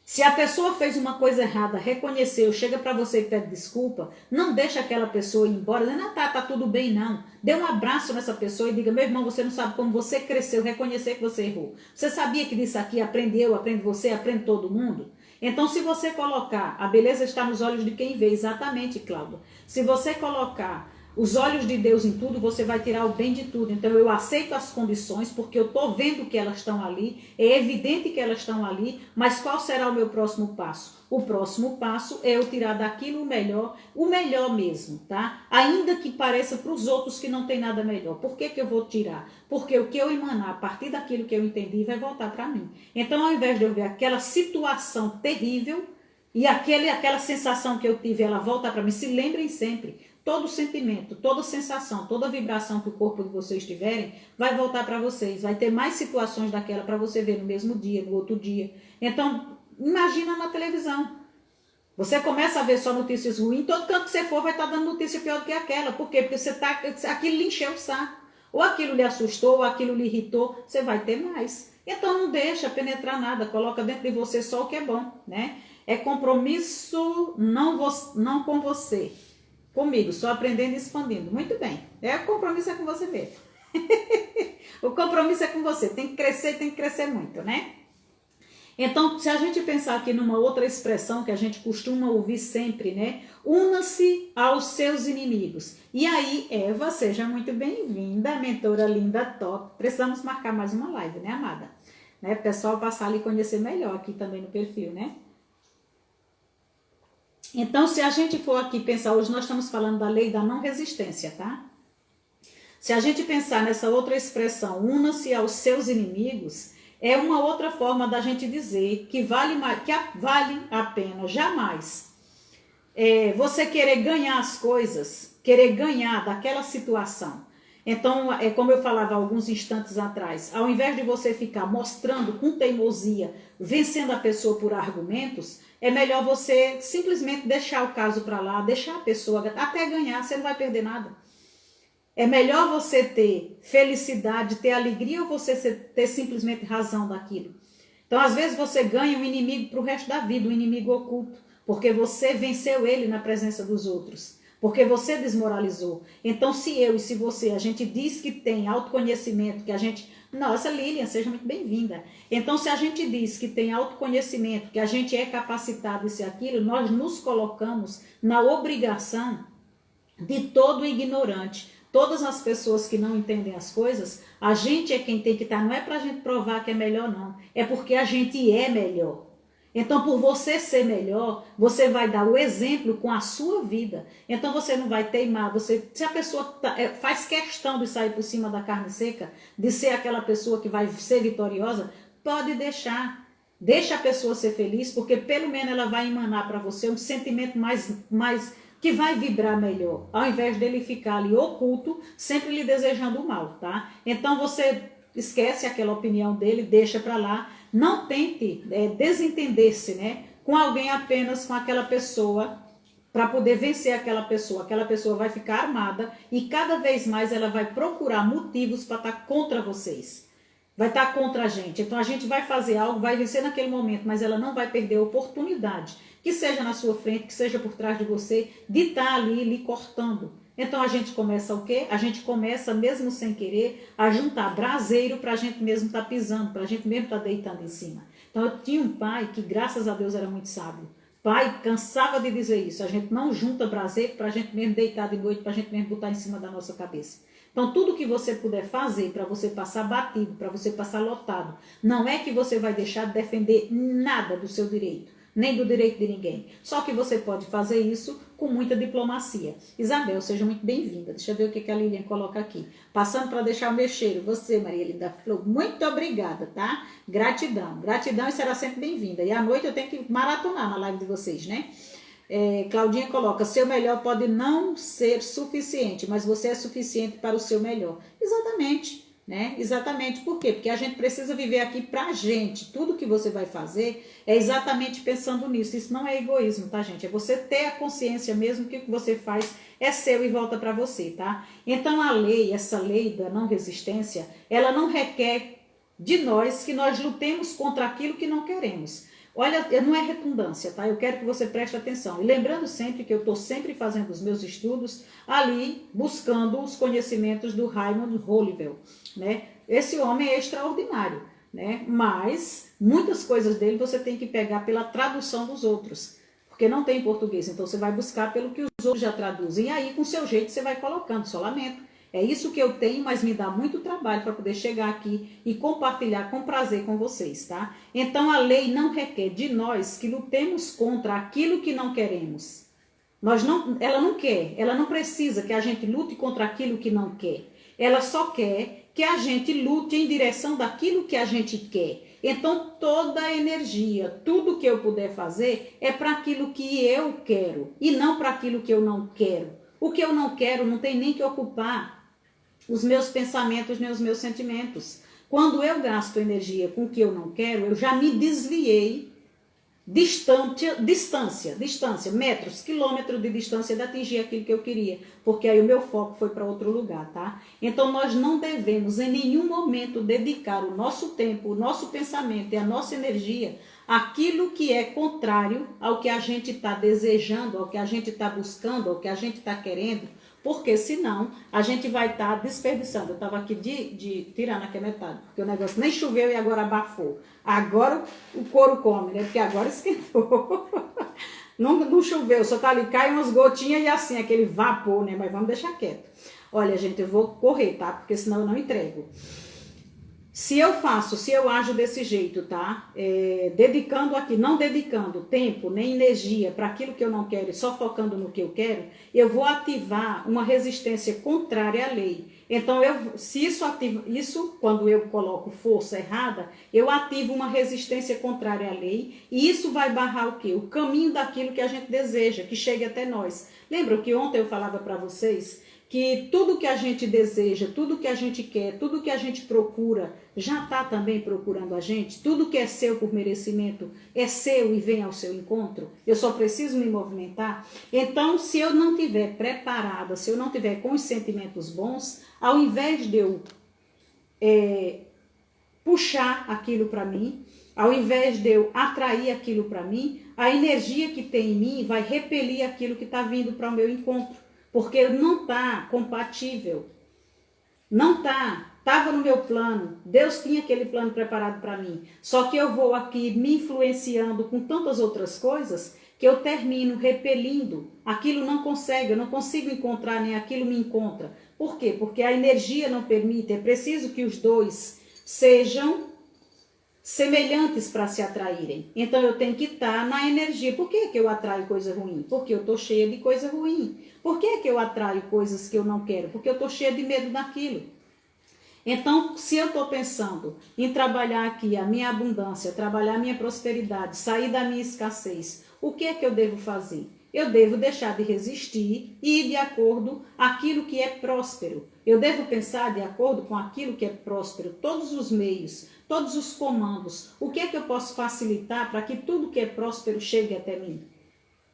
Se a pessoa fez uma coisa errada, reconheceu, chega para você e pede desculpa, não deixa aquela pessoa ir embora, não, tá tudo bem, não. Dê um abraço nessa pessoa e diga, meu irmão, você não sabe como você cresceu, reconhecer que você errou. Você sabia que disso aqui aprende você, aprende todo mundo? Então, se você colocar, a beleza está nos olhos de quem vê, exatamente, Cláudia. Se você colocar os olhos de Deus em tudo, você vai tirar o bem de tudo. Então, eu aceito as condições, porque eu estou vendo que elas estão ali, é evidente que elas estão ali, mas qual será o meu próximo passo? O próximo passo é eu tirar daquilo o melhor mesmo, tá? Ainda que pareça para os outros que não tem nada melhor. Por que eu vou tirar? Porque o que eu emanar a partir daquilo que eu entendi vai voltar para mim. Então, ao invés de eu ver aquela situação terrível e aquela sensação que eu tive, ela volta para mim, se lembrem sempre, todo sentimento, toda sensação, toda vibração que o corpo de vocês tiverem, vai voltar para vocês. Vai ter mais situações daquela para você ver no mesmo dia, no outro dia. Então, imagina na televisão. Você começa a ver só notícias ruins, todo canto que você for vai estar dando notícia pior do que aquela. Por quê? Porque aquilo lhe encheu o saco. Ou aquilo lhe assustou, ou aquilo lhe irritou, você vai ter mais. Então, não deixa penetrar nada, coloca dentro de você só o que é bom, né? É compromisso não com você. Comigo, só aprendendo e expandindo. Muito bem. O compromisso é com você mesmo. O compromisso é com você. Tem que crescer muito, né? Então, se a gente pensar aqui numa outra expressão que a gente costuma ouvir sempre, né? Una-se aos seus inimigos. E aí, Eva, seja muito bem-vinda, mentora linda, top. Precisamos marcar mais uma live, né, amada? Né? O pessoal passar ali e conhecer melhor aqui também no perfil, né? Então, se a gente for aqui pensar, hoje nós estamos falando da lei da não resistência, tá? Se a gente pensar nessa outra expressão, una-se aos seus inimigos, é uma outra forma da gente dizer que vale a pena jamais você querer ganhar as coisas, querer ganhar daquela situação. Então, é como eu falava alguns instantes atrás, ao invés de você ficar mostrando com teimosia, vencendo a pessoa por argumentos, é melhor você simplesmente deixar o caso para lá, deixar a pessoa até ganhar, você não vai perder nada. É melhor você ter felicidade, ter alegria ou você ter simplesmente razão daquilo. Então, às vezes você ganha um inimigo para o resto da vida, um inimigo oculto, porque você venceu ele na presença dos outros. Porque você desmoralizou. Então, se eu e se você, a gente diz que tem autoconhecimento, que a gente... Nossa, Lilian, seja muito bem-vinda. Então, se a gente diz que tem autoconhecimento, que a gente é capacitado isso e aquilo, nós nos colocamos na obrigação de todo ignorante. Todas as pessoas que não entendem as coisas, a gente é quem tem que estar. Não é para a gente provar que é melhor, não. É porque a gente é melhor. Então, por você ser melhor, você vai dar o exemplo com a sua vida. Então, você não vai teimar. Se a pessoa faz questão de sair por cima da carne seca, de ser aquela pessoa que vai ser vitoriosa, pode deixar. Deixa a pessoa ser feliz, porque pelo menos ela vai emanar para você um sentimento mais que vai vibrar melhor, ao invés dele ficar ali oculto, sempre lhe desejando o mal, tá? Então, você esquece aquela opinião dele, deixa para lá. Não tente desentender-se, né, com alguém apenas com aquela pessoa para poder vencer aquela pessoa. Aquela pessoa vai ficar armada e cada vez mais ela vai procurar motivos para estar contra vocês. Vai estar contra a gente. Então a gente vai fazer algo, vai vencer naquele momento, mas ela não vai perder a oportunidade, que seja na sua frente, que seja por trás de você, de estar ali lhe cortando. Então a gente começa o quê? A gente começa, mesmo sem querer, a juntar braseiro para a gente mesmo estar pisando, para a gente mesmo estar deitando em cima. Então eu tinha um pai que, graças a Deus, era muito sábio. Pai cansava de dizer isso, a gente não junta braseiro para a gente mesmo deitar de noite, para a gente mesmo botar em cima da nossa cabeça. Então tudo que você puder fazer para você passar batido, para você passar lotado, não é que você vai deixar de defender nada do seu direito, nem do direito de ninguém. Só que você pode fazer isso com muita diplomacia. Isabel, seja muito bem-vinda. Deixa eu ver o que a Lilian coloca aqui. Passando para deixar o meu cheiro. Você, Maria Linda Flor, muito obrigada, tá? Gratidão. Gratidão e será sempre bem-vinda. E à noite eu tenho que maratonar na live de vocês, né? Claudinha coloca, seu melhor pode não ser suficiente, mas você é suficiente para o seu melhor. Exatamente. Né? Exatamente. Por quê? Porque a gente precisa viver aqui pra gente. Tudo que você vai fazer é exatamente pensando nisso. Isso não é egoísmo, tá, gente? É você ter a consciência mesmo que o que você faz é seu e volta para você, tá? Então a lei, essa lei da não resistência, ela não requer de nós que nós lutemos contra aquilo que não queremos. Olha, não é redundância, tá? Eu quero que você preste atenção. E lembrando sempre que eu estou sempre fazendo os meus estudos ali, buscando os conhecimentos do Raymond Hollivel, né? Esse homem é extraordinário, né? Mas muitas coisas dele você tem que pegar pela tradução dos outros, porque não tem em português. Então você vai buscar pelo que os outros já traduzem. E aí, com o seu jeito, você vai colocando, só lamento. É isso que eu tenho, mas me dá muito trabalho para poder chegar aqui e compartilhar com prazer com vocês, tá? Então a lei não requer de nós que lutemos contra aquilo que não queremos. Ela não quer, ela não precisa que a gente lute contra aquilo que não quer. Ela só quer que a gente lute em direção daquilo que a gente quer. Então toda a energia, tudo que eu puder fazer é para aquilo que eu quero e não para aquilo que eu não quero. O que eu não quero não tem nem que ocupar os meus pensamentos nem os meus sentimentos. Quando eu gasto energia com o que eu não quero, eu já me desviei distância, metros, quilômetros de distância de atingir aquilo que eu queria, porque aí o meu foco foi para outro lugar, tá? Então nós não devemos em nenhum momento dedicar o nosso tempo, o nosso pensamento e a nossa energia àquilo que é contrário ao que a gente está desejando, ao que a gente está buscando, ao que a gente está querendo, porque senão a gente vai estar desperdiçando. Eu estava aqui de tirando aqui a metade, porque o negócio nem choveu e agora abafou. Agora o couro come, né? Porque agora esquentou. Não choveu, só tá ali, cai umas gotinhas e assim, aquele vapor, né? Mas vamos deixar quieto. Olha, gente, eu vou correr, tá? Porque senão eu não entrego. Se eu ajo desse jeito, tá? Dedicando aqui, não dedicando tempo nem energia para aquilo que eu não quero e só focando no que eu quero, eu vou ativar uma resistência contrária à lei. Então, isso, quando eu coloco força errada, eu ativo uma resistência contrária à lei e isso vai barrar o quê? O caminho daquilo que a gente deseja, que chegue até nós. Lembram que ontem eu falava para vocês que tudo que a gente deseja, tudo que a gente quer, tudo que a gente procura, já está também procurando a gente? Tudo que é seu por merecimento é seu e vem ao seu encontro? Eu só preciso me movimentar? Então, se eu não estiver preparada, se eu não estiver com os sentimentos bons, ao invés de eu puxar aquilo para mim, ao invés de eu atrair aquilo para mim, a energia que tem em mim vai repelir aquilo que está vindo para o meu encontro. Porque não está compatível, não está, estava no meu plano, Deus tinha aquele plano preparado para mim, só que eu vou aqui me influenciando com tantas outras coisas que eu termino repelindo, aquilo não consegue, eu não consigo encontrar, nem aquilo me encontra. Por quê? Porque a energia não permite, é preciso que os dois sejam semelhantes para se atraírem. Então eu tenho que estar na energia. Por que eu atraio coisa ruim? Porque eu estou cheia de coisa ruim. Por que eu atraio coisas que eu não quero? Porque eu estou cheia de medo daquilo. Então, se eu estou pensando em trabalhar aqui a minha abundância, trabalhar a minha prosperidade, sair da minha escassez, o que é que eu devo fazer? eu devo deixar de resistir e ir de acordo com aquilo que é próspero. Eu devo pensar de acordo com aquilo que é próspero, todos os meios, todos os comandos. O que é que eu posso facilitar para que tudo que é próspero chegue até mim?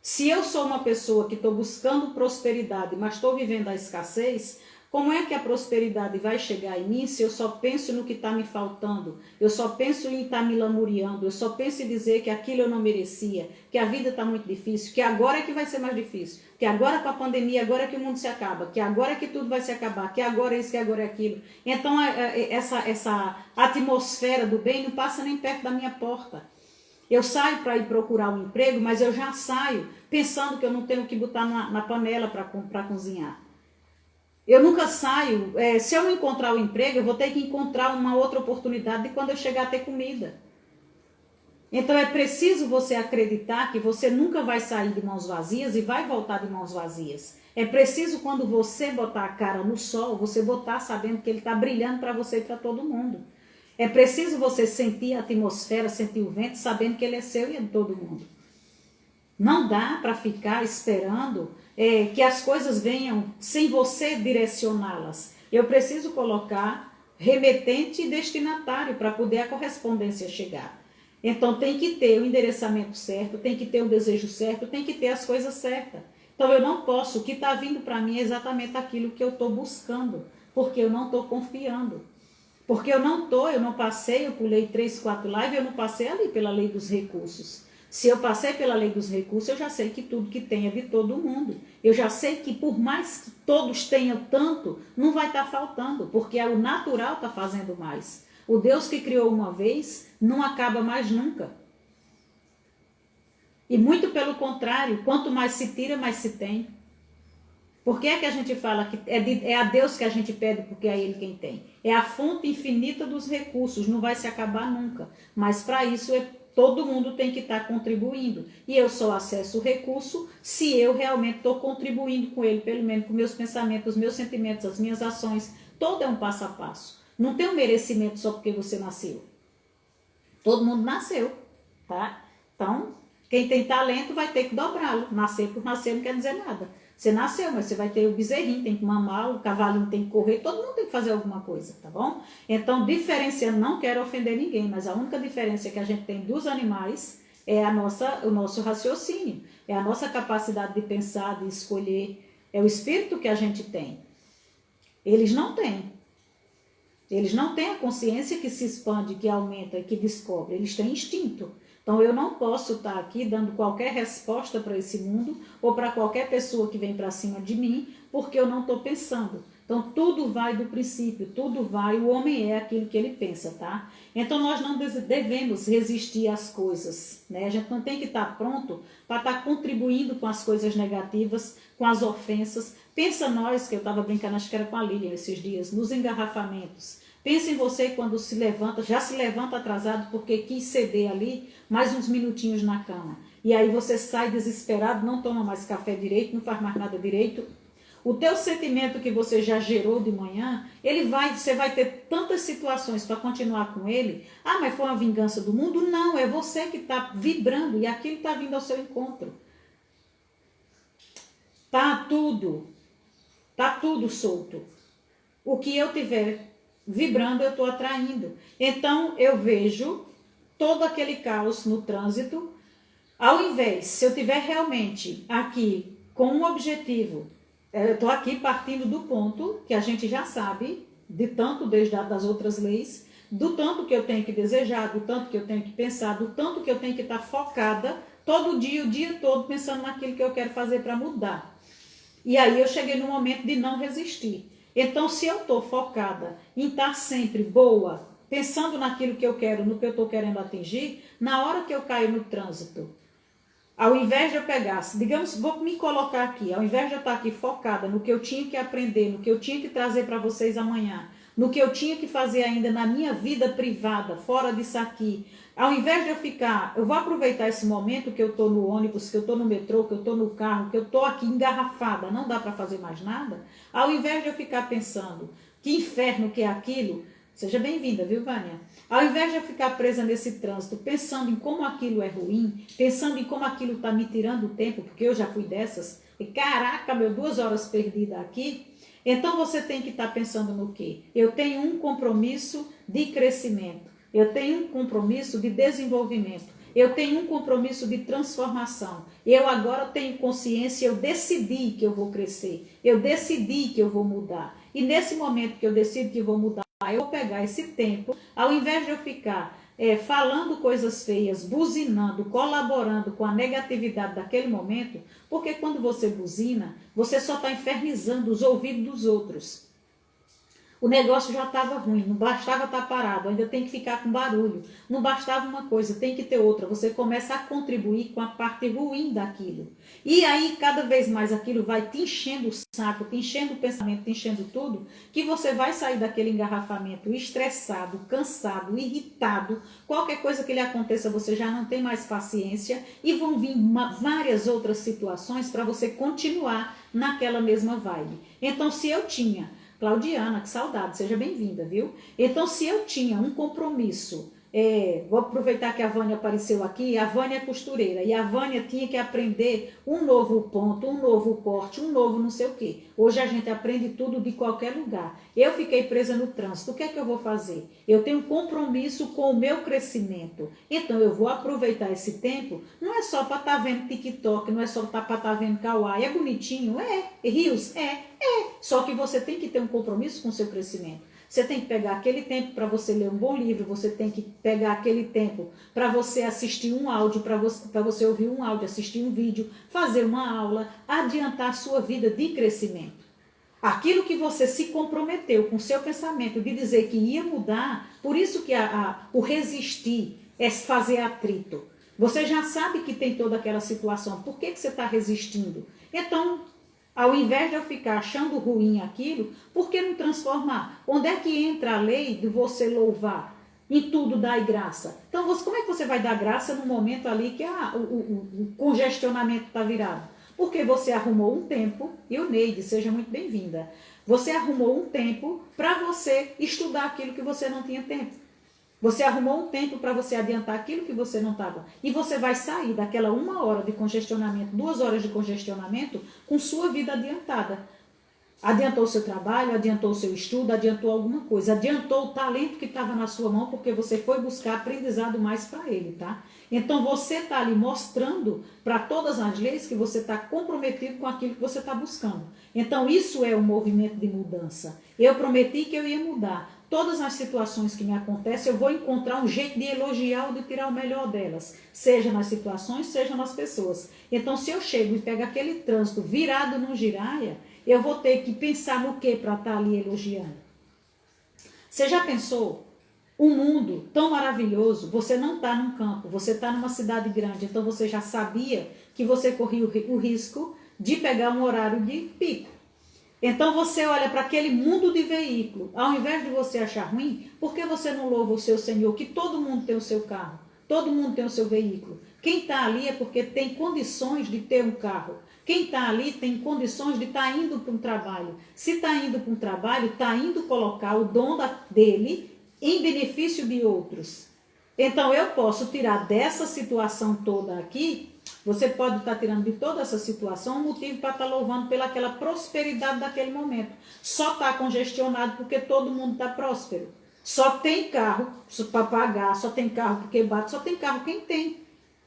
Se eu sou uma pessoa que estou buscando prosperidade, mas estou vivendo a escassez, como é que a prosperidade vai chegar em mim se eu só penso no que está me faltando? Eu só penso em estar me lamuriando, eu só penso em dizer que aquilo eu não merecia, que a vida está muito difícil, que agora é que vai ser mais difícil, que agora com a pandemia, agora é que o mundo se acaba, que agora é que tudo vai se acabar, que agora é isso, que agora é aquilo. Então essa atmosfera do bem não passa nem perto da minha porta. Eu saio para ir procurar um emprego, mas eu já saio pensando que eu não tenho que botar na panela para cozinhar. Eu nunca saio, se eu não encontrar o emprego, eu vou ter que encontrar uma outra oportunidade de quando eu chegar a ter comida. Então é preciso você acreditar que você nunca vai sair de mãos vazias e vai voltar de mãos vazias. É preciso quando você botar a cara no sol, você botar sabendo que ele está brilhando para você e para todo mundo. É preciso você sentir a atmosfera, sentir o vento, sabendo que ele é seu e é de todo mundo. Não dá para ficar esperando que as coisas venham sem você direcioná-las. Eu preciso colocar remetente e destinatário para poder a correspondência chegar. Então tem que ter o endereçamento certo, tem que ter o desejo certo, tem que ter as coisas certas. Então eu não posso, o que está vindo para mim é exatamente aquilo que eu estou buscando, porque eu não estou confiando. Porque eu não passei, eu pulei 3, 4 lives, eu não passei ali pela lei dos recursos. Se eu passei pela lei dos recursos, eu já sei que tudo que tem é de todo mundo. Eu já sei que por mais que todos tenham tanto, não vai estar faltando, porque o natural está fazendo mais. O Deus que criou uma vez não acaba mais nunca. E muito pelo contrário, quanto mais se tira, mais se tem. Por que é que a gente fala que é a Deus que a gente pede porque é Ele quem tem? É a fonte infinita dos recursos, não vai se acabar nunca. Mas para isso todo mundo tem que estar contribuindo. E eu só acesso o recurso se eu realmente estou contribuindo com ele, pelo menos com meus pensamentos, os meus sentimentos, as minhas ações. Todo é um passo a passo. Não tem um merecimento só porque você nasceu. Todo mundo nasceu, tá? Então, quem tem talento vai ter que dobrá-lo. Nascer por nascer não quer dizer nada. Você nasceu, mas você vai ter o bezerrinho, tem que mamar, o cavalinho tem que correr, todo mundo tem que fazer alguma coisa, tá bom? Então, diferenciando, não quero ofender ninguém, mas a única diferença que a gente tem dos animais é o nosso raciocínio, é a nossa capacidade de pensar, de escolher, é o espírito que a gente tem. Eles não têm. Eles não têm a consciência que se expande, que aumenta, que descobre, eles têm instinto. Então, eu não posso estar aqui dando qualquer resposta para esse mundo ou para qualquer pessoa que vem para cima de mim, porque eu não estou pensando. Então, tudo vai do princípio, tudo vai, o homem é aquilo que ele pensa, tá? Então, nós não devemos resistir às coisas, né? A gente não tem que estar pronto para estar contribuindo com as coisas negativas, com as ofensas. Pensa nós, que eu estava brincando, acho que era com a Lilian esses dias, nos engarrafamentos. Pense em você quando se levanta, já se levanta atrasado porque quis ceder ali mais uns minutinhos na cama. E aí você sai desesperado, não toma mais café direito, não faz mais nada direito. O teu sentimento que você já gerou de manhã, você vai ter tantas situações para continuar com ele. Ah, mas foi uma vingança do mundo? Não, é você que está vibrando e aquilo está vindo ao seu encontro. Tá tudo solto. O que eu tiver vibrando, eu estou atraindo. Então, eu vejo todo aquele caos no trânsito. Ao invés, se eu tiver realmente aqui com um objetivo, eu estou aqui partindo do ponto que a gente já sabe, de tanto desde das outras leis, do tanto que eu tenho que desejar, do tanto que eu tenho que pensar, do tanto que eu tenho que estar focada todo dia, o dia todo, pensando naquilo que eu quero fazer para mudar. E aí eu cheguei no momento de não resistir. Então, se eu estou focada em estar sempre boa, pensando naquilo que eu quero, no que eu estou querendo atingir, na hora que eu caio no trânsito, ao invés de eu pegar, digamos, vou me colocar aqui, ao invés de eu estar aqui focada no que eu tinha que aprender, no que eu tinha que trazer para vocês amanhã, no que eu tinha que fazer ainda na minha vida privada, fora disso aqui, ao invés de eu vou aproveitar esse momento que eu estou no ônibus, que eu estou no metrô, que eu estou no carro, que eu estou aqui engarrafada, não dá para fazer mais nada, ao invés de eu ficar pensando que inferno que é aquilo, Seja bem-vinda, viu, Vânia? Ao invés de eu ficar presa nesse trânsito, pensando em como aquilo é ruim, pensando em como aquilo está me tirando o tempo, porque eu já fui dessas, e caraca, meu, 2 horas perdidas aqui. Então você tem que estar pensando no quê? Eu tenho um compromisso de crescimento, eu tenho um compromisso de desenvolvimento, eu tenho um compromisso de transformação. Eu agora tenho consciência, eu decidi que eu vou crescer, eu decidi que eu vou mudar. E nesse momento que eu decido que vou mudar, eu vou pegar esse tempo, ao invés de eu ficar falando coisas feias, buzinando, colaborando com a negatividade daquele momento, porque quando você buzina, você só está infernizando os ouvidos dos outros. O negócio já estava ruim, não bastava estar parado, ainda tem que ficar com barulho. Não bastava uma coisa, tem que ter outra. Você começa a contribuir com a parte ruim daquilo. E aí, cada vez mais aquilo vai te enchendo o saco, te enchendo o pensamento, te enchendo tudo, que você vai sair daquele engarrafamento estressado, cansado, irritado. Qualquer coisa que lhe aconteça, você já não tem mais paciência e vão vir várias outras situações para você continuar naquela mesma vibe. Então, se eu tinha... Claudiana, que saudade, seja bem-vinda, viu? Então, se eu tinha um compromisso, vou aproveitar que a Vânia apareceu aqui, a Vânia é costureira, e a Vânia tinha que aprender um novo ponto, um novo corte, um novo não sei o quê. Hoje a gente aprende tudo de qualquer lugar. Eu fiquei presa no trânsito, o que é que eu vou fazer? Eu tenho um compromisso com o meu crescimento, então eu vou aproveitar esse tempo, não é só para estar vendo TikTok, não é só para estar vendo Kawaii, é bonitinho, Rios, só que você tem que ter um compromisso com o seu crescimento. Você tem que pegar aquele tempo para você ler um bom livro, você tem que pegar aquele tempo para você assistir um áudio, para você ouvir um áudio, assistir um vídeo, fazer uma aula, adiantar a sua vida de crescimento. Aquilo que você se comprometeu com o seu pensamento de dizer que ia mudar, por isso que o resistir é fazer atrito. Você já sabe que tem toda aquela situação, por que você está resistindo? Então, ao invés de eu ficar achando ruim aquilo, por que não transformar? Onde é que entra a lei de você louvar? Em tudo dai graça. Então, como é que você vai dar graça no momento ali que o congestionamento está virado? Porque você arrumou um tempo, e o Neide, seja muito bem-vinda, você arrumou um tempo para você estudar aquilo que você não tinha tempo. Você arrumou um tempo para você adiantar aquilo que você não estava. E você vai sair daquela 1 hora de congestionamento, 2 horas de congestionamento, com sua vida adiantada. Adiantou o seu trabalho, adiantou o seu estudo, adiantou alguma coisa. Adiantou o talento que estava na sua mão, porque você foi buscar aprendizado mais para ele, tá? Então você está ali mostrando para todas as leis que você está comprometido com aquilo que você está buscando. Então isso é um movimento de mudança. Eu prometi que eu ia mudar. Todas as situações que me acontecem, eu vou encontrar um jeito de elogiar ou de tirar o melhor delas. Seja nas situações, seja nas pessoas. Então, se eu chego e pego aquele trânsito virado no giraia, eu vou ter que pensar no que para estar ali elogiando. Você já pensou? Um mundo tão maravilhoso, você não está num campo, você está numa cidade grande. Então, você já sabia que você corria o risco de pegar um horário de pico. Então você olha para aquele mundo de veículo, ao invés de você achar ruim, por que você não louva o seu Senhor, que todo mundo tem o seu carro, todo mundo tem o seu veículo? Quem está ali é porque tem condições de ter um carro. Quem está ali tem condições de estar indo para um trabalho. Se está indo para um trabalho, está indo colocar o dom dele em benefício de outros. Então eu posso tirar dessa situação toda aqui. Você pode estar tirando de toda essa situação um motivo para estar louvando pelaquela prosperidade daquele momento. Só está congestionado porque todo mundo está próspero. Só tem carro para pagar, só tem carro porque bate, só tem carro quem tem.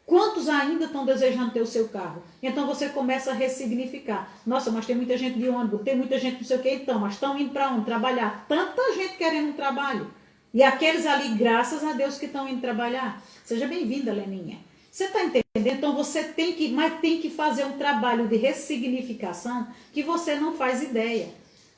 Quantos ainda estão desejando ter o seu carro? Então você começa a ressignificar. Nossa, mas tem muita gente de ônibus, tem muita gente não sei o que, então, mas estão indo para onde? Trabalhar. Tanta gente querendo um trabalho. E aqueles ali, graças a Deus, que estão indo trabalhar. Seja bem-vinda, Leninha. Você está entendendo? Então você tem que fazer um trabalho de ressignificação que você não faz ideia.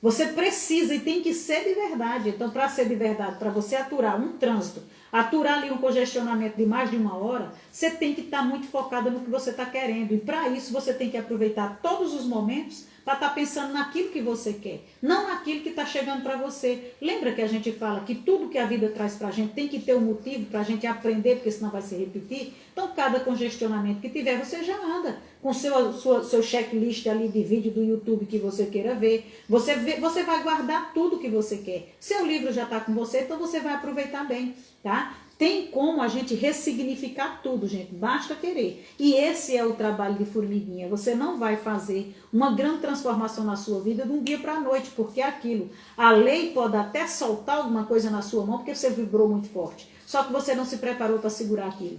Você precisa e tem que ser de verdade. Então, para ser de verdade, para você aturar um trânsito, aturar ali um congestionamento de mais de 1 hora, você tem que estar muito focada no que você está querendo. E para isso você tem que aproveitar todos os momentos para estar pensando naquilo que você quer, não naquilo que está chegando para você. Lembra que a gente fala que tudo que a vida traz para a gente tem que ter um motivo para a gente aprender, porque senão vai se repetir? Então, cada congestionamento que tiver, você já anda com seu checklist ali de vídeo do YouTube que você queira ver. Você vai guardar tudo que você quer. Seu livro já está com você, então você vai aproveitar bem, tá? Tem como a gente ressignificar tudo, gente, basta querer. E esse é o trabalho de formiguinha. Você não vai fazer uma grande transformação na sua vida de um dia para a noite, porque é aquilo. A lei pode até soltar alguma coisa na sua mão, porque você vibrou muito forte. Só que você não se preparou para segurar aquilo.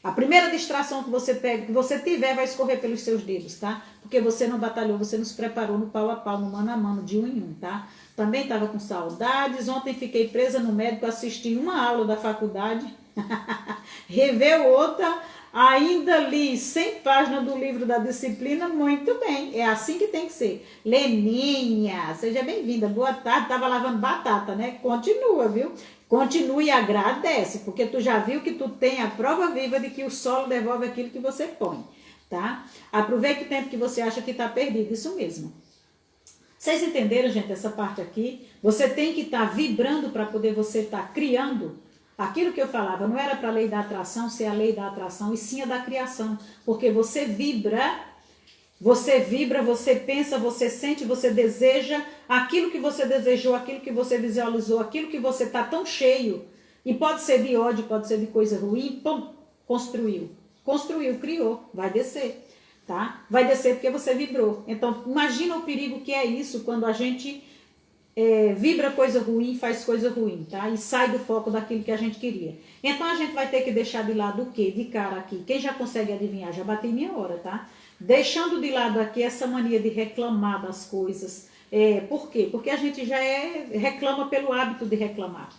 A primeira distração que você pega, que você tiver, vai escorrer pelos seus dedos, tá? Porque você não batalhou, você não se preparou no pau a pau, no mano a mano, de um em um, tá? Também estava com saudades. Ontem fiquei presa no médico, assisti uma aula da faculdade, reveu outra, ainda li 100 páginas do livro da disciplina, muito bem. É assim que tem que ser. Leninha, seja bem-vinda, boa tarde. Estava lavando batata, né? Continua, viu? Continue e agradece, porque tu já viu que tu tem a prova viva de que o solo devolve aquilo que você põe, tá? Aproveite o tempo que você acha que está perdido, isso mesmo. Vocês entenderam, gente, essa parte aqui? Você tem que estar vibrando para poder você estar criando. Aquilo que eu falava, não era para a lei da atração ser a lei da atração, e sim a da criação, porque você vibra, você pensa, você sente, você deseja aquilo que você desejou, aquilo que você visualizou, aquilo que você está tão cheio, e pode ser de ódio, pode ser de coisa ruim, pum, construiu, criou, vai descer, tá? Vai descer porque você vibrou. Então, imagina o perigo que é isso quando a gente vibra coisa ruim, faz coisa ruim, tá? E sai do foco daquilo que a gente queria. Então, a gente vai ter que deixar de lado o quê? De cara aqui. Quem já consegue adivinhar? Já bati minha hora, tá? Deixando de lado aqui essa mania de reclamar das coisas. Por quê? Porque a gente já reclama pelo hábito de reclamar.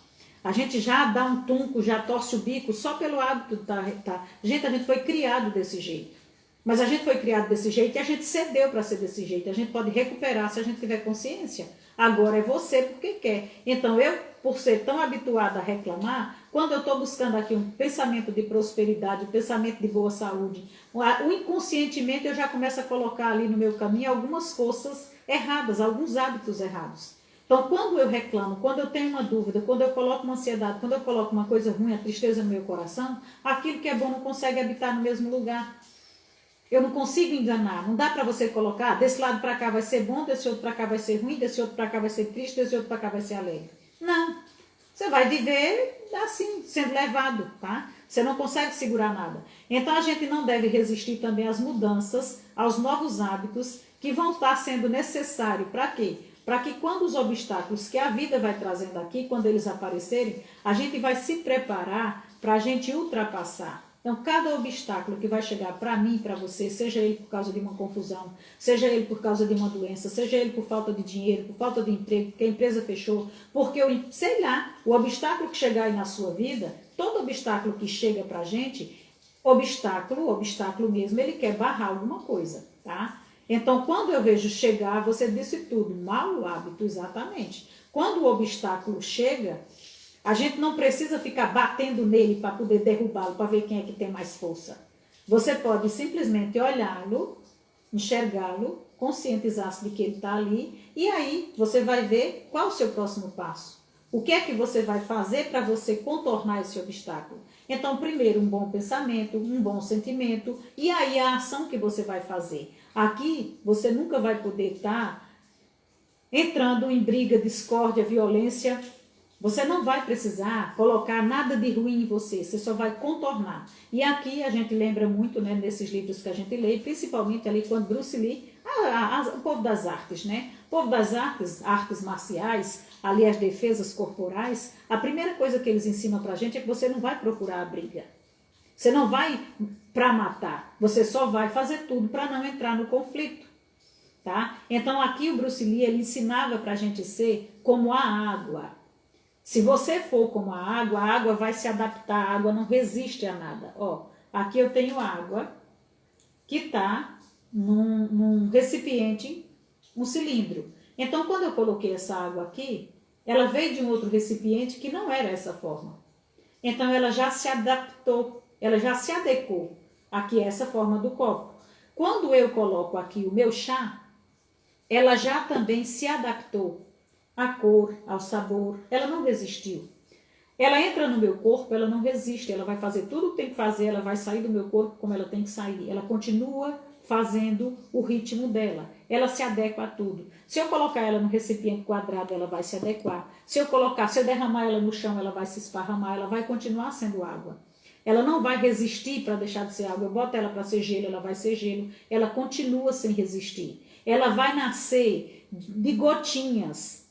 A gente já dá um tunco, já torce o bico só pelo hábito de tá. Gente, a gente foi criado desse jeito. Mas a gente foi criado desse jeito e a gente cedeu para ser desse jeito. A gente pode recuperar se a gente tiver consciência. Agora é você porque quer. Então eu, por ser tão habituada a reclamar, quando eu estou buscando aqui um pensamento de prosperidade, um pensamento de boa saúde, o inconscientemente eu já começo a colocar ali no meu caminho algumas forças erradas, alguns hábitos errados. Então, quando eu reclamo, quando eu tenho uma dúvida, quando eu coloco uma ansiedade, quando eu coloco uma coisa ruim, a tristeza no meu coração, aquilo que é bom não consegue habitar no mesmo lugar. Eu não consigo enganar. Não dá para você colocar, desse lado para cá vai ser bom, desse outro para cá vai ser ruim, desse outro para cá vai ser triste, desse outro para cá vai ser alegre. Não. Você vai viver assim, sendo levado, tá? Você não consegue segurar nada. Então, a gente não deve resistir também às mudanças, aos novos hábitos que vão estar sendo necessários. Para quê? Para que quando os obstáculos que a vida vai trazendo aqui, quando eles aparecerem, a gente vai se preparar para a gente ultrapassar. Então, cada obstáculo que vai chegar para mim, para você, seja ele por causa de uma confusão, seja ele por causa de uma doença, seja ele por falta de dinheiro, por falta de emprego, porque a empresa fechou, porque, sei lá, o obstáculo que chegar aí na sua vida, todo obstáculo que chega para a gente, obstáculo mesmo, ele quer barrar alguma coisa, tá? Então, quando eu vejo chegar, você disse tudo, mau hábito, exatamente. Quando o obstáculo chega, a gente não precisa ficar batendo nele para poder derrubá-lo, para ver quem é que tem mais força. Você pode simplesmente olhá-lo, enxergá-lo, conscientizar-se de que ele está ali, e aí você vai ver qual o seu próximo passo. O que é que você vai fazer para você contornar esse obstáculo? Então, primeiro, um bom pensamento, um bom sentimento, e aí a ação que você vai fazer. Aqui, você nunca vai poder estar entrando em briga, discórdia, violência. Você não vai precisar colocar nada de ruim em você só vai contornar. E aqui a gente lembra muito, né, nesses livros que a gente lê, principalmente ali quando Bruce Lee, o povo das artes, né? O povo das artes marciais, ali as defesas corporais, a primeira coisa que eles ensinam pra gente é que você não vai procurar a briga. Você não vai para matar, você só vai fazer tudo para não entrar no conflito. Tá? Então aqui o Bruce Lee ele ensinava pra gente ser como a água. Se você for como a água vai se adaptar, a água não resiste a nada. Ó, aqui eu tenho água que está num recipiente, um cilindro. Então, quando eu coloquei essa água aqui, ela veio de um outro recipiente que não era essa forma. Então, ela já se adaptou, ela já se adequou aqui a essa forma do copo. Quando eu coloco aqui o meu chá, ela já também se adaptou à cor, ao sabor, ela não resistiu. Ela entra no meu corpo, ela não resiste, ela vai fazer tudo o que tem que fazer, ela vai sair do meu corpo como ela tem que sair. Ela continua fazendo o ritmo dela, ela se adequa a tudo. Se eu colocar ela no recipiente quadrado, ela vai se adequar. Se eu derramar ela no chão, ela vai se esparramar, ela vai continuar sendo água. Ela não vai resistir para deixar de ser água. Eu boto ela para ser gelo, ela vai ser gelo. Ela continua sem resistir. Ela vai nascer de gotinhas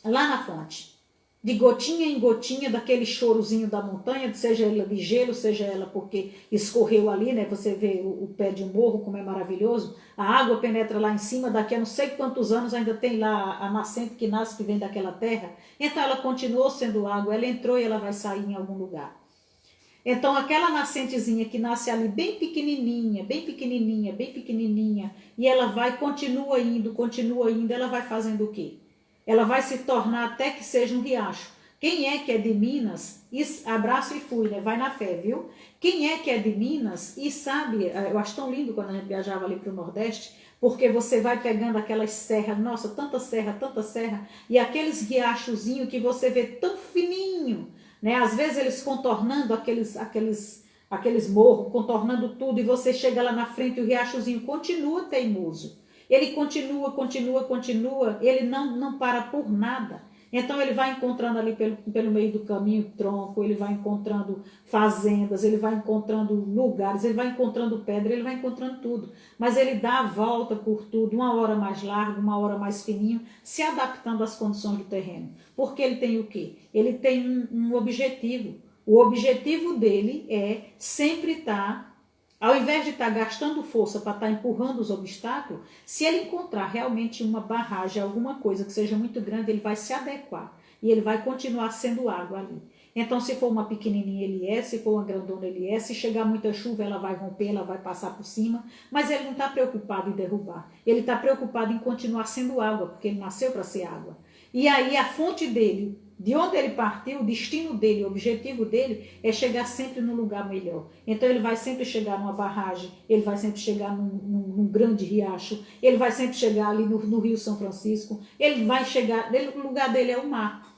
lá na fonte. De gotinha em gotinha, daquele chorozinho da montanha, seja ela de gelo, seja ela porque escorreu ali, né? Você vê o pé de um morro, como é maravilhoso. A água penetra lá em cima, daqui a não sei quantos anos ainda tem lá a nascente que nasce, que vem daquela terra. Então ela continuou sendo água, ela entrou e ela vai sair em algum lugar. Então aquela nascentezinha que nasce ali bem pequenininha, bem pequenininha, bem pequenininha, e ela vai, continua indo, ela vai fazendo o quê? Ela vai se tornar até que seja um riacho. Quem é que é de Minas, abraço e fui, né? Vai na fé, viu? Quem é que é de Minas e sabe, eu acho tão lindo quando a gente viajava ali para o Nordeste, porque você vai pegando aquelas serras, nossa, tanta serra, e aqueles riachozinhos que você vê tão fininho, né? Às vezes eles contornando aqueles morros, contornando tudo, e você chega lá na frente e o riachozinho continua teimoso. Ele continua, ele não para por nada. Então ele vai encontrando ali pelo meio do caminho tronco, ele vai encontrando fazendas, ele vai encontrando lugares, ele vai encontrando pedra, ele vai encontrando tudo. Mas ele dá a volta por tudo, uma hora mais largo, uma hora mais fininho, se adaptando às condições do terreno. Porque ele tem o quê? Ele tem um objetivo. O objetivo dele é sempre estar... Ao invés de estar gastando força para estar empurrando os obstáculos, se ele encontrar realmente uma barragem, alguma coisa que seja muito grande, ele vai se adequar e ele vai continuar sendo água ali. Então, se for uma pequenininha, ele é, se for uma grandona, ele é, se chegar muita chuva, ela vai romper, ela vai passar por cima, mas ele não está preocupado em derrubar, ele está preocupado em continuar sendo água, porque ele nasceu para ser água. E aí a fonte dele, de onde ele partiu, o destino dele, o objetivo dele é chegar sempre num lugar melhor. Então ele vai sempre chegar numa barragem, ele vai sempre chegar num grande riacho, ele vai sempre chegar ali no Rio São Francisco, ele vai chegar, o lugar dele é o mar.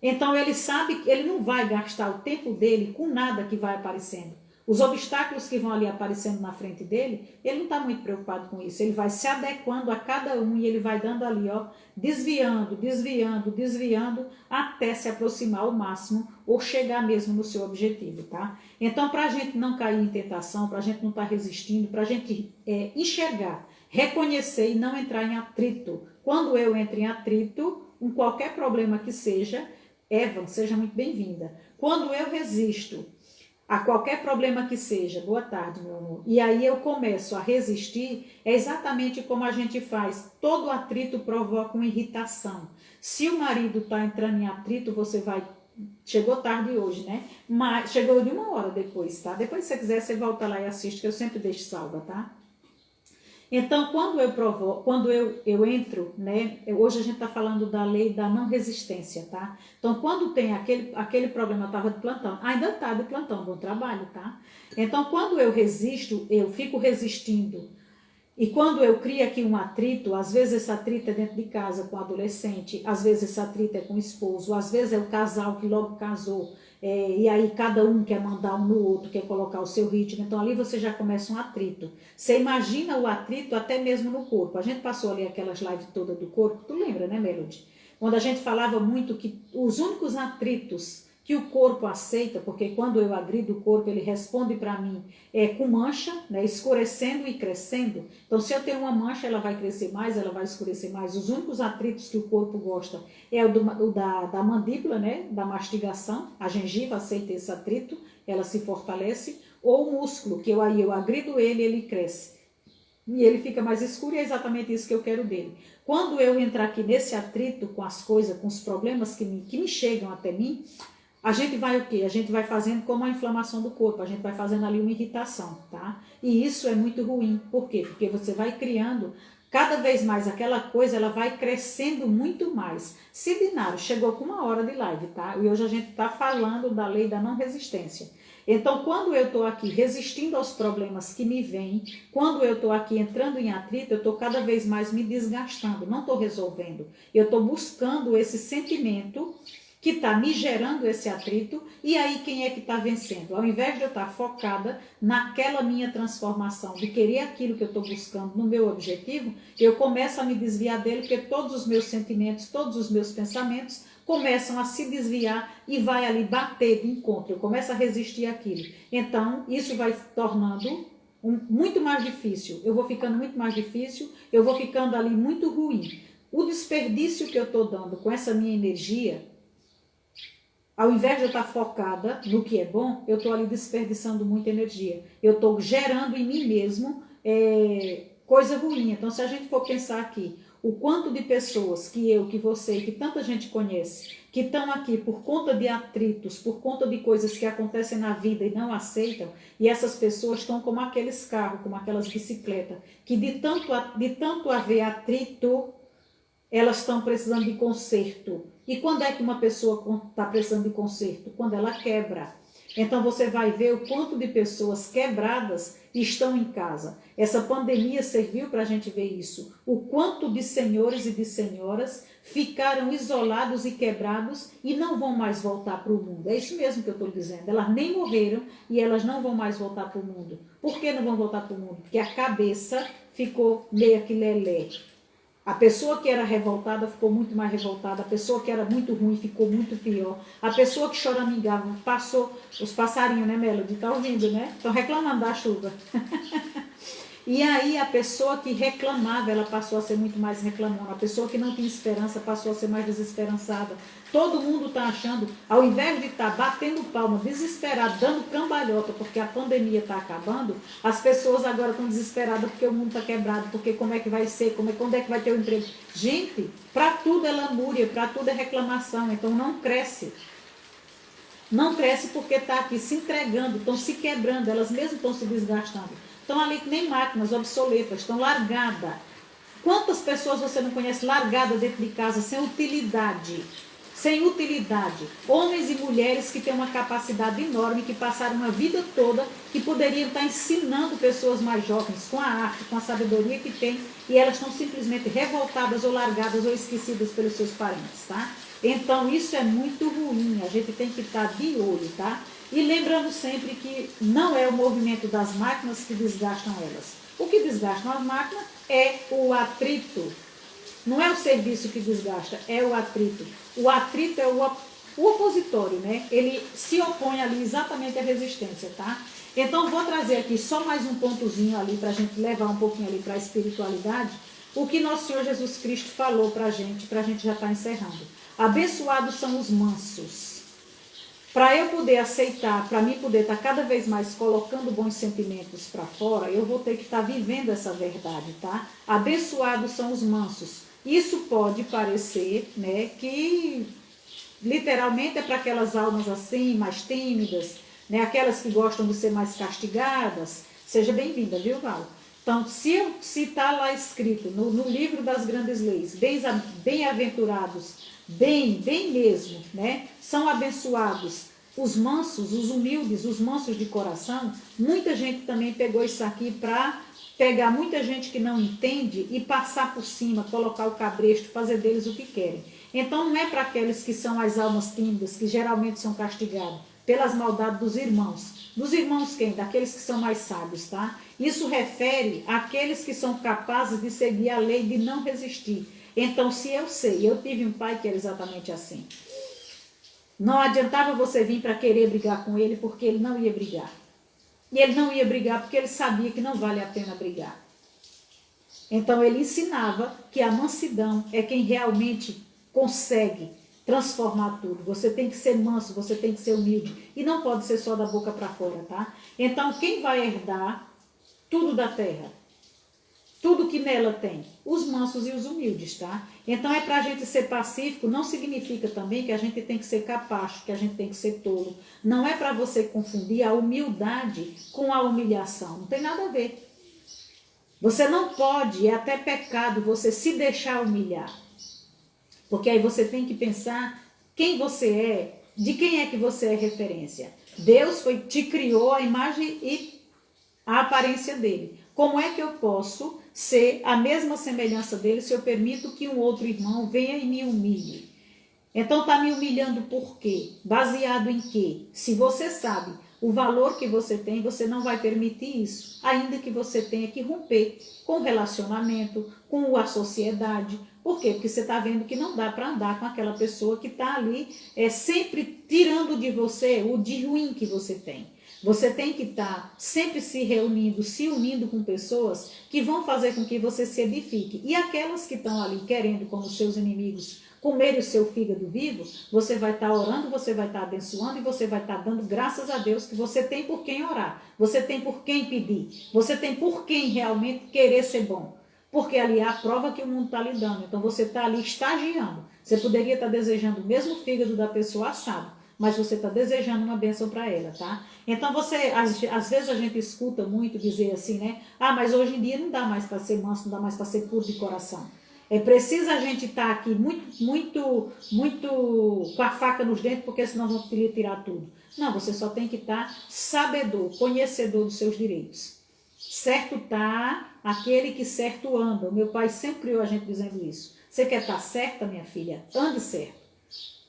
Então ele sabe que ele não vai gastar o tempo dele com nada que vai aparecendo. Os obstáculos que vão ali aparecendo na frente dele, ele não está muito preocupado com isso. Ele vai se adequando a cada um e ele vai dando ali, ó, desviando, até se aproximar ao máximo ou chegar mesmo no seu objetivo, tá? Então, para a gente não cair em tentação, para a gente não estar resistindo, para a gente enxergar, reconhecer e não entrar em atrito. Quando eu entro em atrito, com qualquer problema que seja, Evan, seja muito bem-vinda. Quando eu resisto a qualquer problema que seja, boa tarde, meu amor, e aí eu começo a resistir, é exatamente como a gente faz. Todo atrito provoca uma irritação. Se o marido está entrando em atrito, você vai... Chegou tarde hoje, né? Mas chegou de uma hora depois, tá? Depois, se você quiser, você volta lá e assiste, que eu sempre deixo salva, tá? Então, quando eu entro, né? Hoje a gente está falando da lei da não resistência, tá? Então, quando tem aquele problema, eu estava de plantão, ainda está de plantão, bom trabalho, tá? Então, quando eu resisto, eu fico resistindo. E quando eu crio aqui um atrito, às vezes esse atrito é dentro de casa com o adolescente, às vezes esse atrito é com o esposo, às vezes é o casal que logo casou, e aí cada um quer mandar um no outro, quer colocar o seu ritmo, então ali você já começa um atrito. Você imagina o atrito até mesmo no corpo. A gente passou ali aquelas lives todas do corpo, tu lembra, né, Melody? Quando a gente falava muito que os únicos atritos que o corpo aceita, porque quando eu agrido o corpo, ele responde para mim com mancha, né, escurecendo e crescendo. Então, se eu tenho uma mancha, ela vai crescer mais, ela vai escurecer mais. Os únicos atritos que o corpo gosta é o da mandíbula, né, da mastigação. A gengiva aceita esse atrito, ela se fortalece. Ou o músculo, que eu agrido ele cresce. E ele fica mais escuro e é exatamente isso que eu quero dele. Quando eu entrar aqui nesse atrito com as coisas, com os problemas que me chegam até mim, a gente vai o quê? A gente vai fazendo como a inflamação do corpo, a gente vai fazendo ali uma irritação, tá? E isso é muito ruim. Por quê? Porque você vai criando cada vez mais aquela coisa, ela vai crescendo muito mais. Sidinário chegou com 1 hora de live, tá? E hoje a gente está falando da lei da não resistência. Então, quando eu estou aqui resistindo aos problemas que me vêm, quando eu estou aqui entrando em atrito, eu estou cada vez mais me desgastando, não estou resolvendo. Eu estou buscando esse sentimento que está me gerando esse atrito, e aí quem é que está vencendo? Ao invés de eu estar focada naquela minha transformação, de querer aquilo que eu estou buscando no meu objetivo, eu começo a me desviar dele, porque todos os meus sentimentos, todos os meus pensamentos começam a se desviar e vai ali bater de encontro, eu começo a resistir àquilo. Então, isso vai tornando muito mais difícil, eu vou ficando muito mais difícil, eu vou ficando ali muito ruim. O desperdício que eu estou dando com essa minha energia, ao invés de eu estar focada no que é bom, eu estou ali desperdiçando muita energia. Eu estou gerando em mim mesmo coisa ruim. Então, se a gente for pensar aqui, o quanto de pessoas que eu, que você, que tanta gente conhece, que estão aqui por conta de atritos, por conta de coisas que acontecem na vida e não aceitam, e essas pessoas estão como aqueles carros, como aquelas bicicletas, que de tanto haver atrito, elas estão precisando de conserto. E quando é que uma pessoa está precisando de conserto? Quando ela quebra. Então você vai ver o quanto de pessoas quebradas estão em casa. Essa pandemia serviu para a gente ver isso. O quanto de senhores e de senhoras ficaram isolados e quebrados e não vão mais voltar para o mundo. É isso mesmo que eu estou dizendo. Elas nem morreram e elas não vão mais voltar para o mundo. Por que não vão voltar para o mundo? Porque a cabeça ficou meio que lelé. A pessoa que era revoltada ficou muito mais revoltada, a pessoa que era muito ruim ficou muito pior, a pessoa que choramingava passou, os passarinhos, né, Melody? Tá ouvindo, né? Estão reclamando da chuva. E aí a pessoa que reclamava, ela passou a ser muito mais reclamona, a pessoa que não tinha esperança passou a ser mais desesperançada. Todo mundo está achando, ao invés de estar batendo palma, desesperado, dando cambalhota, porque a pandemia está acabando, as pessoas agora estão desesperadas porque o mundo está quebrado, porque como é que vai ser, quando é que vai ter o emprego. Gente, para tudo é lamúria, para tudo é reclamação, então não cresce. Não cresce porque está aqui se entregando, estão se quebrando, elas mesmas estão se desgastando. Estão ali que nem máquinas obsoletas, estão largadas. Quantas pessoas você não conhece largadas dentro de casa sem utilidade? Sem utilidade. Homens e mulheres que têm uma capacidade enorme, que passaram uma vida toda, que poderiam estar ensinando pessoas mais jovens com a arte, com a sabedoria que têm, e elas estão simplesmente revoltadas ou largadas ou esquecidas pelos seus parentes, tá? Então isso é muito ruim, a gente tem que estar de olho, tá? E lembrando sempre que não é o movimento das máquinas que desgastam elas. O que desgasta as máquinas é o atrito. Não é o serviço que desgasta, é o atrito. O atrito é o opositório, né? Ele se opõe ali exatamente à resistência, tá? Então, vou trazer aqui só mais um pontozinho ali para a gente levar um pouquinho ali para a espiritualidade. O que nosso Senhor Jesus Cristo falou para a gente já estar encerrando. Abençoados são os mansos. Para eu poder aceitar, para mim poder estar cada vez mais colocando bons sentimentos para fora, eu vou ter que estar vivendo essa verdade, tá? Abençoados são os mansos. Isso pode parecer, né, que literalmente é para aquelas almas assim, mais tímidas, né, aquelas que gostam de ser mais castigadas. Seja bem-vinda, viu, Val? Então, se está lá escrito no livro das grandes leis, bem-aventurados, bem mesmo, né? São abençoados os mansos, os humildes, os mansos de coração. Muita gente também pegou isso aqui para pegar muita gente que não entende e passar por cima, colocar o cabresto, fazer deles o que querem. Então não é para aqueles que são as almas tímidas, que geralmente são castigados pelas maldades dos irmãos. Dos irmãos quem? Daqueles que são mais sábios, tá? Isso refere àqueles que são capazes de seguir a lei de não resistir. Então, se eu sei, eu tive um pai que era exatamente assim. Não adiantava você vir para querer brigar com ele, porque ele não ia brigar. E ele não ia brigar porque ele sabia que não vale a pena brigar. Então, ele ensinava que a mansidão é quem realmente consegue transformar tudo. Você tem que ser manso, você tem que ser humilde. E não pode ser só da boca para fora, tá? Então, quem vai herdar tudo da terra? Tudo que nela tem, os mansos e os humildes, tá? Então é para a gente ser pacífico, não significa também que a gente tem que ser capacho, que a gente tem que ser tolo. Não é para você confundir a humildade com a humilhação, não tem nada a ver. Você não pode, é até pecado, você se deixar humilhar. Porque aí você tem que pensar quem você é, de quem é que você é referência. Deus te criou a imagem e a aparência dele. Como é que eu posso ser a mesma semelhança dele se eu permito que um outro irmão venha e me humilhe? Então está me humilhando por quê? Baseado em quê? Se você sabe o valor que você tem, você não vai permitir isso, ainda que você tenha que romper com o relacionamento, com a sociedade. Por quê? Porque você está vendo que não dá para andar com aquela pessoa que está ali sempre tirando de você o de ruim que você tem. Você tem que estar sempre se reunindo, se unindo com pessoas que vão fazer com que você se edifique. E aquelas que estão ali querendo, como seus inimigos, comer o seu fígado vivo, você vai estar orando, você vai estar abençoando e você vai estar dando graças a Deus que você tem por quem orar, você tem por quem pedir, você tem por quem realmente querer ser bom. Porque ali é a prova que o mundo está lhe dando. Então você está ali estagiando. Você poderia estar desejando o mesmo fígado da pessoa assado, mas você está desejando uma bênção para ela, tá? Então às vezes a gente escuta muito dizer assim, né? Ah, mas hoje em dia não dá mais para ser manso, não dá mais para ser puro de coração. É preciso a gente estar aqui muito com a faca nos dentes, porque senão vão querer tirar tudo. Não, você só tem que estar sabedor, conhecedor dos seus direitos. Certo tá aquele que certo anda. O meu pai sempre criou a gente dizendo isso. Você quer estar certa, minha filha? Ande certo.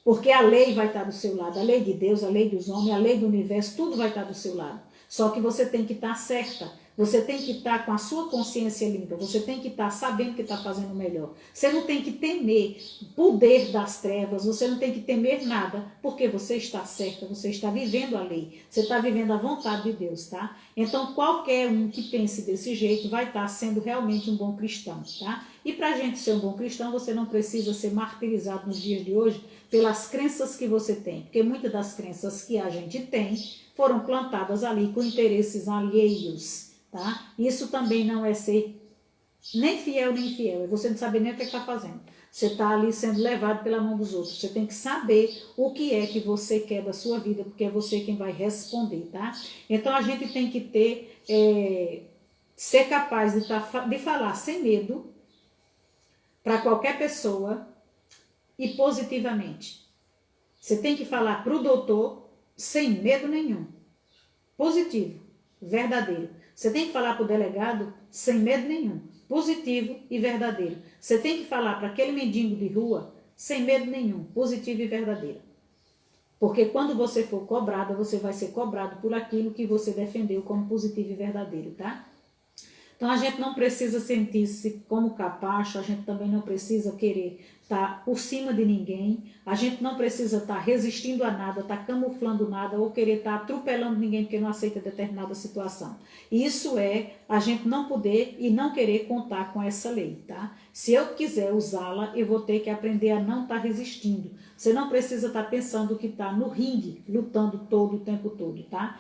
Porque a lei vai estar do seu lado, a lei de Deus, a lei dos homens, a lei do universo, tudo vai estar do seu lado. Só que você tem que estar certa, você tem que estar com a sua consciência limpa, você tem que estar sabendo que está fazendo o melhor. Você não tem que temer o poder das trevas, você não tem que temer nada, porque você está certa, você está vivendo a lei, você está vivendo a vontade de Deus, tá? Então qualquer um que pense desse jeito vai estar sendo realmente um bom cristão, tá? E para a gente ser um bom cristão, você não precisa ser martirizado nos dias de hoje pelas crenças que você tem, porque muitas das crenças que a gente tem foram plantadas ali com interesses alheios, tá? Isso também não é ser nem fiel nem infiel, é você não saber nem o que está fazendo. Você está ali sendo levado pela mão dos outros. Você tem que saber o que é que você quer da sua vida, porque é você quem vai responder, tá? Então a gente tem que ser capaz de falar sem medo para qualquer pessoa e positivamente. Você tem que falar para o doutor sem medo nenhum. Positivo, verdadeiro. Você tem que falar para o delegado sem medo nenhum. Positivo e verdadeiro. Você tem que falar para aquele mendigo de rua sem medo nenhum. Positivo e verdadeiro. Porque quando você for cobrada, você vai ser cobrado por aquilo que você defendeu como positivo e verdadeiro, tá? Então a gente não precisa sentir-se como capacho, a gente também não precisa querer estar por cima de ninguém, a gente não precisa estar resistindo a nada, estar camuflando nada ou querer estar atropelando ninguém porque não aceita determinada situação. Isso é a gente não poder e não querer contar com essa lei, tá? Se eu quiser usá-la, eu vou ter que aprender a não estar resistindo. Você não precisa estar pensando que está no ringue, lutando todo o tempo todo, tá?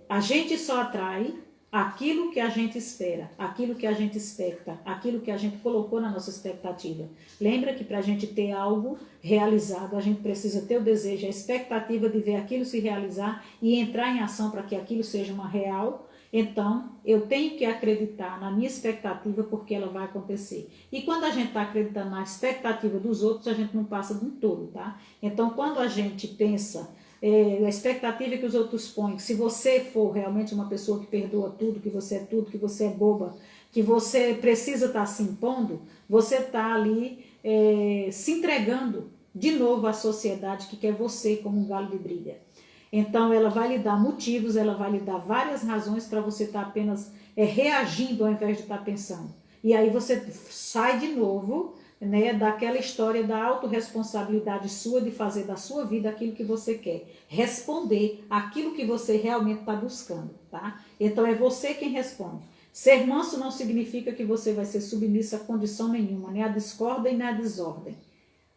A gente só atrai aquilo que a gente espera, aquilo que a gente expecta, aquilo que a gente colocou na nossa expectativa. Lembra que para a gente ter algo realizado, a gente precisa ter o desejo, a expectativa de ver aquilo se realizar e entrar em ação para que aquilo seja uma real. Então, eu tenho que acreditar na minha expectativa porque ela vai acontecer. E quando a gente está acreditando na expectativa dos outros, a gente não passa de um tolo, tá? Então, quando a gente pensa a expectativa que os outros põem, que se você for realmente uma pessoa que perdoa tudo, que você é boba, que você precisa estar se impondo, você está ali se entregando de novo à sociedade que quer você como um galo de briga. Então ela vai lhe dar motivos, ela vai lhe dar várias razões para você estar apenas reagindo ao invés de estar pensando. E aí você sai de novo, né, daquela história da autorresponsabilidade sua de fazer da sua vida aquilo que você quer. Responder aquilo que você realmente está buscando, tá? Então é você quem responde. Ser manso não significa que você vai ser submisso a condição nenhuma, nem a discórdia e nem a desordem.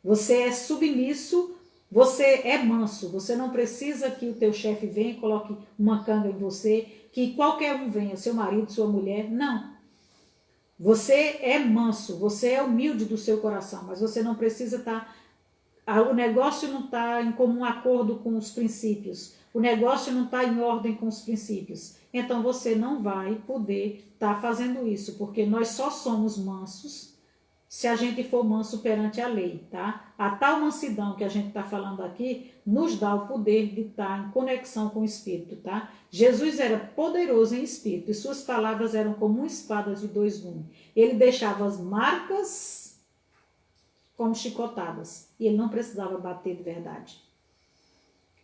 Você é submisso, você é manso, você não precisa que o teu chefe venha e coloque uma canga em você, que qualquer um venha, seu marido, sua mulher, não. Você é manso, você é humilde do seu coração, mas você não precisa estar o negócio não está em comum acordo com os princípios, o negócio não está em ordem com os princípios, então você não vai poder estar fazendo isso, porque nós só somos mansos se a gente for manso perante a lei, tá? A tal mansidão que a gente está falando aqui nos dá o poder de estar em conexão com o Espírito, tá? Jesus era poderoso em espírito e suas palavras eram como uma espada de dois gumes. Ele deixava as marcas como chicotadas e ele não precisava bater de verdade.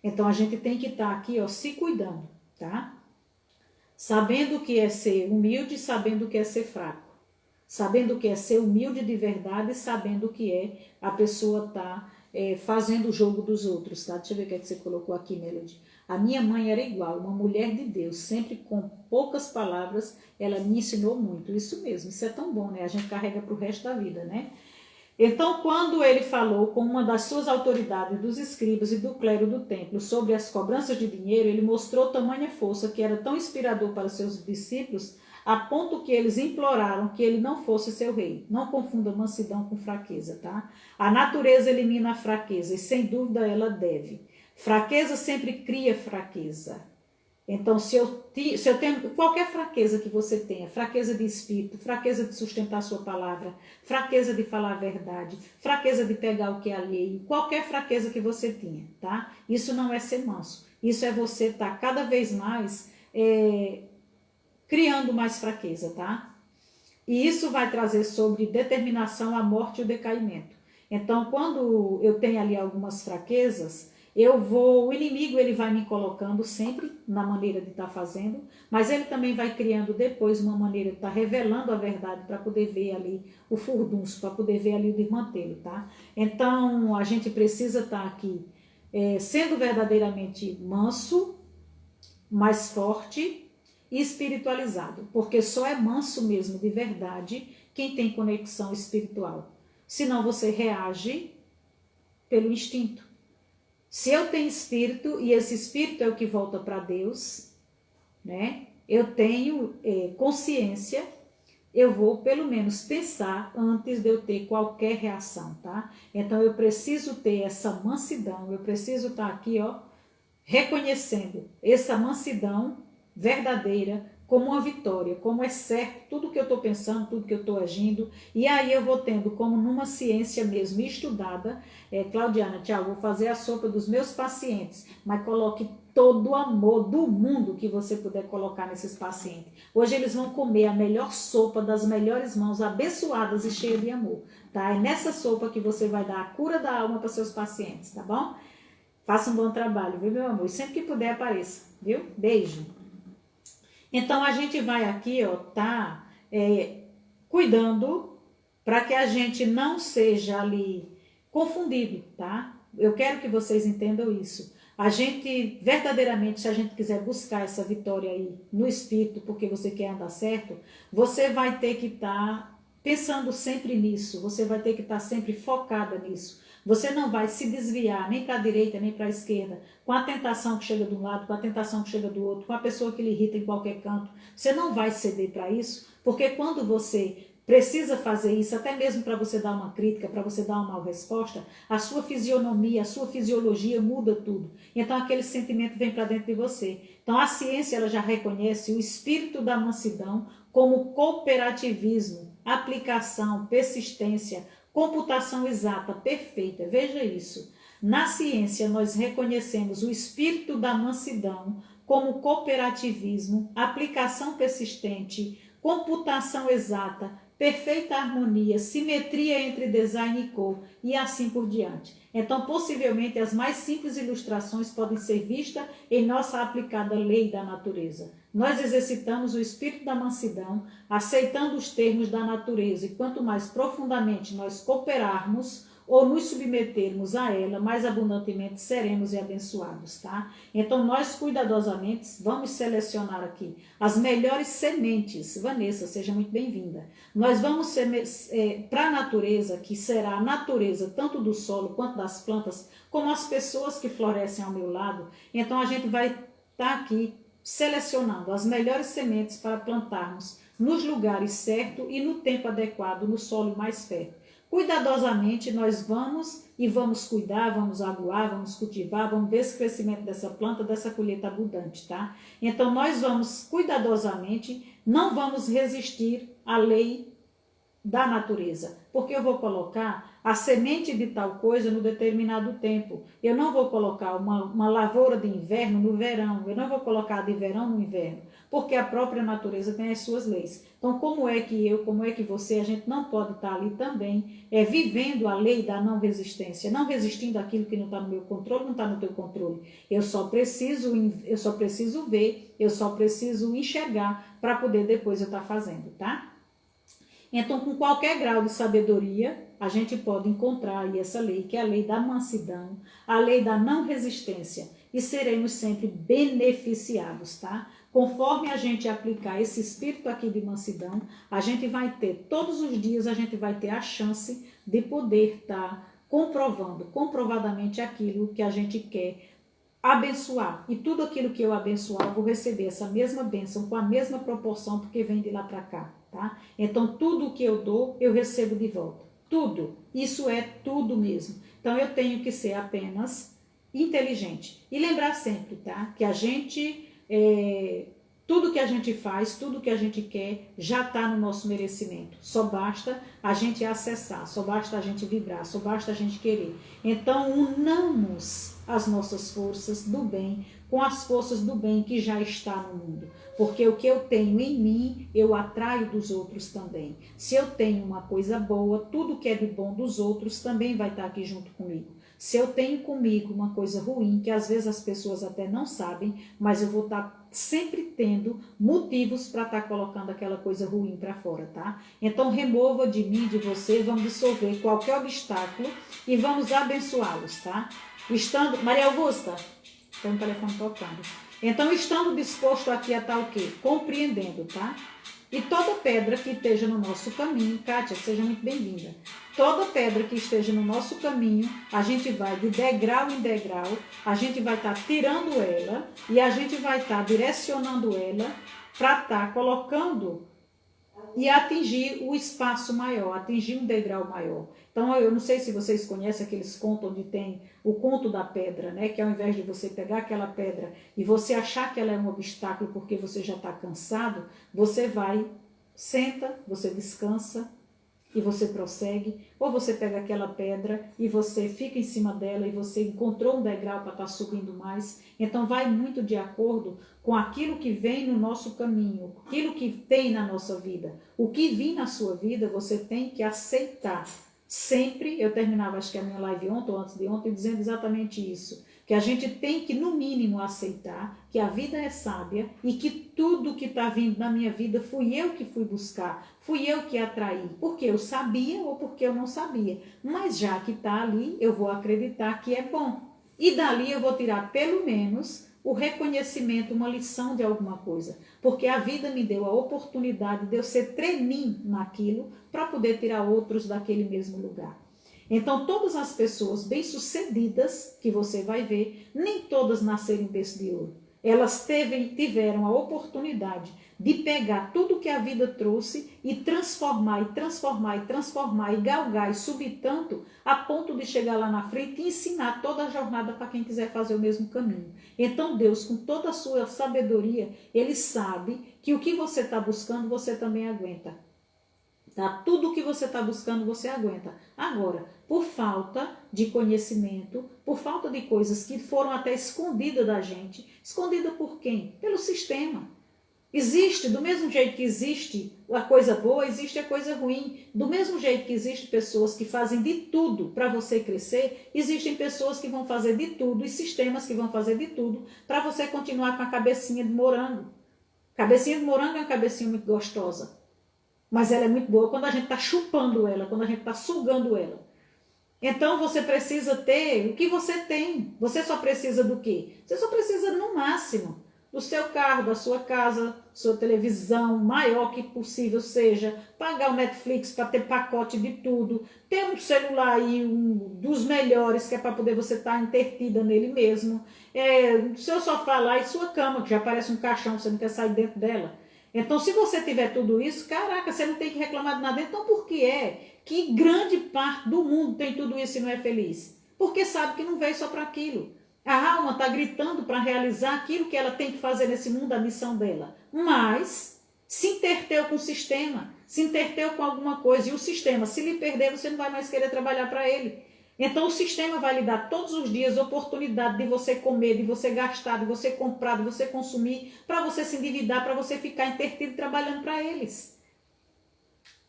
Então a gente tem que estar aqui, ó, se cuidando, tá? Sabendo o que é ser humilde, sabendo o que é ser fraco. Sabendo o que é ser humilde de verdade, sabendo o que é a pessoa estar fazendo o jogo dos outros, tá? Deixa eu ver o que é que você colocou aqui, Melody. A minha mãe era igual, uma mulher de Deus, sempre com poucas palavras, ela me ensinou muito. Isso mesmo, isso é tão bom, né? A gente carrega para o resto da vida, né? Então, quando ele falou com uma das suas autoridades, dos escribas e do clero do templo, sobre as cobranças de dinheiro, ele mostrou tamanha força que era tão inspirador para os seus discípulos, a ponto que eles imploraram que ele não fosse seu rei. Não confunda mansidão com fraqueza, tá? A natureza elimina a fraqueza e sem dúvida ela deve. Fraqueza sempre cria fraqueza. Então, se eu tenho qualquer fraqueza que você tenha, fraqueza de espírito, fraqueza de sustentar a sua palavra, fraqueza de falar a verdade, fraqueza de pegar o que é alheio, qualquer fraqueza que você tenha, tá? Isso não é ser manso. Isso é você estar cada vez mais criando mais fraqueza, tá? E isso vai trazer sobre determinação a morte e o decaimento. Então, quando eu tenho ali algumas fraquezas, o inimigo ele vai me colocando sempre na maneira de estar fazendo, mas ele também vai criando depois uma maneira de estar revelando a verdade para poder ver ali o furdunço, para poder ver ali o desmantelo, tá? Então, a gente precisa estar aqui sendo verdadeiramente manso, mais forte e espiritualizado, porque só é manso mesmo de verdade quem tem conexão espiritual. Senão você reage pelo instinto. Se eu tenho espírito e esse espírito é o que volta para Deus, né? Eu tenho consciência, eu vou pelo menos pensar antes de eu ter qualquer reação, tá? Então eu preciso ter essa mansidão, eu preciso estar aqui, ó, reconhecendo essa mansidão verdadeira como uma vitória, como é certo tudo que eu estou pensando, tudo que eu estou agindo, e aí eu vou tendo como numa ciência mesmo estudada, Claudiana, tchau, vou fazer a sopa dos meus pacientes, mas coloque todo o amor do mundo que você puder colocar nesses pacientes. Hoje eles vão comer a melhor sopa das melhores mãos, abençoadas e cheias de amor, tá? É nessa sopa que você vai dar a cura da alma para seus pacientes, tá bom? Faça um bom trabalho, viu, meu amor? E sempre que puder, apareça, viu? Beijo. Então, a gente vai aqui, ó, tá cuidando para que a gente não seja ali confundido, tá? Eu quero que vocês entendam isso. A gente, verdadeiramente, se a gente quiser buscar essa vitória aí no espírito, porque você quer andar certo, você vai ter que estar pensando sempre nisso, você vai ter que estar sempre focada nisso. Você não vai se desviar nem para a direita, nem para a esquerda, com a tentação que chega de um lado, com a tentação que chega do outro, com a pessoa que lhe irrita em qualquer canto. Você não vai ceder para isso, porque quando você precisa fazer isso, até mesmo para você dar uma crítica, para você dar uma mal resposta, a sua fisionomia, a sua fisiologia muda tudo. Então aquele sentimento vem para dentro de você. Então a ciência ela já reconhece o espírito da mansidão como cooperativismo, aplicação, persistência, computação exata, perfeita. Veja isso. Na ciência, nós reconhecemos o espírito da mansidão como cooperativismo, aplicação persistente, computação exata, perfeita harmonia, simetria entre design e cor e assim por diante. Então, possivelmente, as mais simples ilustrações podem ser vistas em nossa aplicada lei da natureza. Nós exercitamos o espírito da mansidão, aceitando os termos da natureza, e quanto mais profundamente nós cooperarmos ou nos submetermos a ela, mais abundantemente seremos e abençoados, tá? Então, nós cuidadosamente vamos selecionar aqui as melhores sementes. Vanessa, seja muito bem-vinda. Nós vamos para a natureza, que será a natureza tanto do solo quanto das plantas, como as pessoas que florescem ao meu lado. Então, a gente vai estar aqui selecionando as melhores sementes para plantarmos nos lugares certos e no tempo adequado, no solo mais fértil. Cuidadosamente nós vamos cuidar, vamos aguar, vamos cultivar, vamos ver esse crescimento dessa planta, dessa colheita abundante, tá? Então nós vamos cuidadosamente, não vamos resistir à lei da natureza, porque eu vou colocar a semente de tal coisa no determinado tempo. Eu não vou colocar uma lavoura de inverno no verão, eu não vou colocar de verão no inverno, porque a própria natureza tem as suas leis. Então, como é que você, a gente não pode estar ali também vivendo a lei da não resistência, não resistindo àquilo que não está no meu controle, não está no teu controle. Eu só preciso ver, eu só preciso enxergar para poder depois eu estar fazendo, tá? Então, com qualquer grau de sabedoria, a gente pode encontrar aí essa lei, que é a lei da mansidão, a lei da não resistência, e seremos sempre beneficiados, tá? Conforme a gente aplicar esse espírito aqui de mansidão, a gente vai ter, todos os dias, a gente vai ter a chance de poder estar comprovadamente aquilo que a gente quer abençoar. E tudo aquilo que eu abençoar, eu vou receber essa mesma bênção, com a mesma proporção, porque vem de lá para cá. Tá? Então, tudo o que eu dou, eu recebo de volta. Tudo. Isso é tudo mesmo. Então, eu tenho que ser apenas inteligente. E lembrar sempre, tá? Que a gente, tudo que a gente faz, tudo que a gente quer, já está no nosso merecimento. Só basta a gente acessar, só basta a gente vibrar, só basta a gente querer. Então, unamos as nossas forças do bem com as forças do bem que já está no mundo. Porque o que eu tenho em mim, eu atraio dos outros também. Se eu tenho uma coisa boa, tudo que é de bom dos outros também vai estar aqui junto comigo. Se eu tenho comigo uma coisa ruim, que às vezes as pessoas até não sabem, mas eu vou estar sempre tendo motivos para estar colocando aquela coisa ruim para fora, tá? Então remova de mim, de você, vamos dissolver qualquer obstáculo e vamos abençoá-los, tá? Maria Augusta, tem um telefone tocando. Então, estando disposto aqui a estar o quê? Compreendendo, tá? E toda pedra que esteja no nosso caminho, Kátia, seja muito bem-vinda. Toda pedra que esteja no nosso caminho, a gente vai de degrau em degrau, a gente vai estar tirando ela e a gente vai estar direcionando ela para estar colocando e atingir o espaço maior, atingir um degrau maior. Então, eu não sei se vocês conhecem aqueles contos onde tem o conto da pedra, né? Que ao invés de você pegar aquela pedra e você achar que ela é um obstáculo porque você já está cansado, você vai, senta, você descansa e você prossegue. Ou você pega aquela pedra e você fica em cima dela e você encontrou um degrau para estar subindo mais. Então, vai muito de acordo com aquilo que vem no nosso caminho, aquilo que tem na nossa vida. O que vir na sua vida, você tem que aceitar. Sempre, eu terminava acho que a minha live ontem ou antes de ontem dizendo exatamente isso, que a gente tem que no mínimo aceitar que a vida é sábia e que tudo que está vindo na minha vida fui eu que fui buscar, fui eu que atraí, porque eu sabia ou porque eu não sabia, mas já que está ali eu vou acreditar que é bom e dali eu vou tirar pelo menos o reconhecimento, uma lição de alguma coisa, porque a vida me deu a oportunidade de eu ser treininho naquilo para poder tirar outros daquele mesmo lugar. Então, todas as pessoas bem-sucedidas que você vai ver, nem todas nasceram em berço de ouro. Elas tiveram a oportunidade de pegar tudo que a vida trouxe e transformar, e galgar e subir tanto a ponto de chegar lá na frente e ensinar toda a jornada para quem quiser fazer o mesmo caminho. Então Deus, com toda a sua sabedoria, Ele sabe que o que você está buscando, você também aguenta. Tá? Tudo o que você está buscando, você aguenta. Agora, por falta de conhecimento, por falta de coisas que foram até escondidas da gente, escondida por quem? Pelo sistema. Existe, do mesmo jeito que existe a coisa boa, existe a coisa ruim. Do mesmo jeito que existem pessoas que fazem de tudo para você crescer, existem pessoas que vão fazer de tudo e sistemas que vão fazer de tudo para você continuar com a cabecinha de morango. Cabecinha de morango é uma cabecinha muito gostosa, mas ela é muito boa quando a gente está chupando ela, quando a gente está sugando ela. Então você precisa ter o que você tem. Você só precisa do quê? Você só precisa, no máximo, do seu carro, da sua casa, sua televisão, maior que possível seja, pagar o Netflix para ter pacote de tudo, ter um celular aí, dos melhores, que é para poder você estar entretida nele mesmo, seu sofá lá e sua cama, que já parece um caixão, você não quer sair dentro dela. Então, se você tiver tudo isso, caraca, você não tem que reclamar de nada. Então, por que é que grande parte do mundo tem tudo isso e não é feliz? Porque sabe que não veio só para aquilo. A alma está gritando para realizar aquilo que ela tem que fazer nesse mundo, a missão dela. Mas se interteu com o sistema, se interteu com alguma coisa. E o sistema, se lhe perder, você não vai mais querer trabalhar para ele. Então o sistema vai lhe dar todos os dias oportunidade de você comer, de você gastar, de você comprar, de você consumir, para você se endividar, para você ficar intertido trabalhando para eles.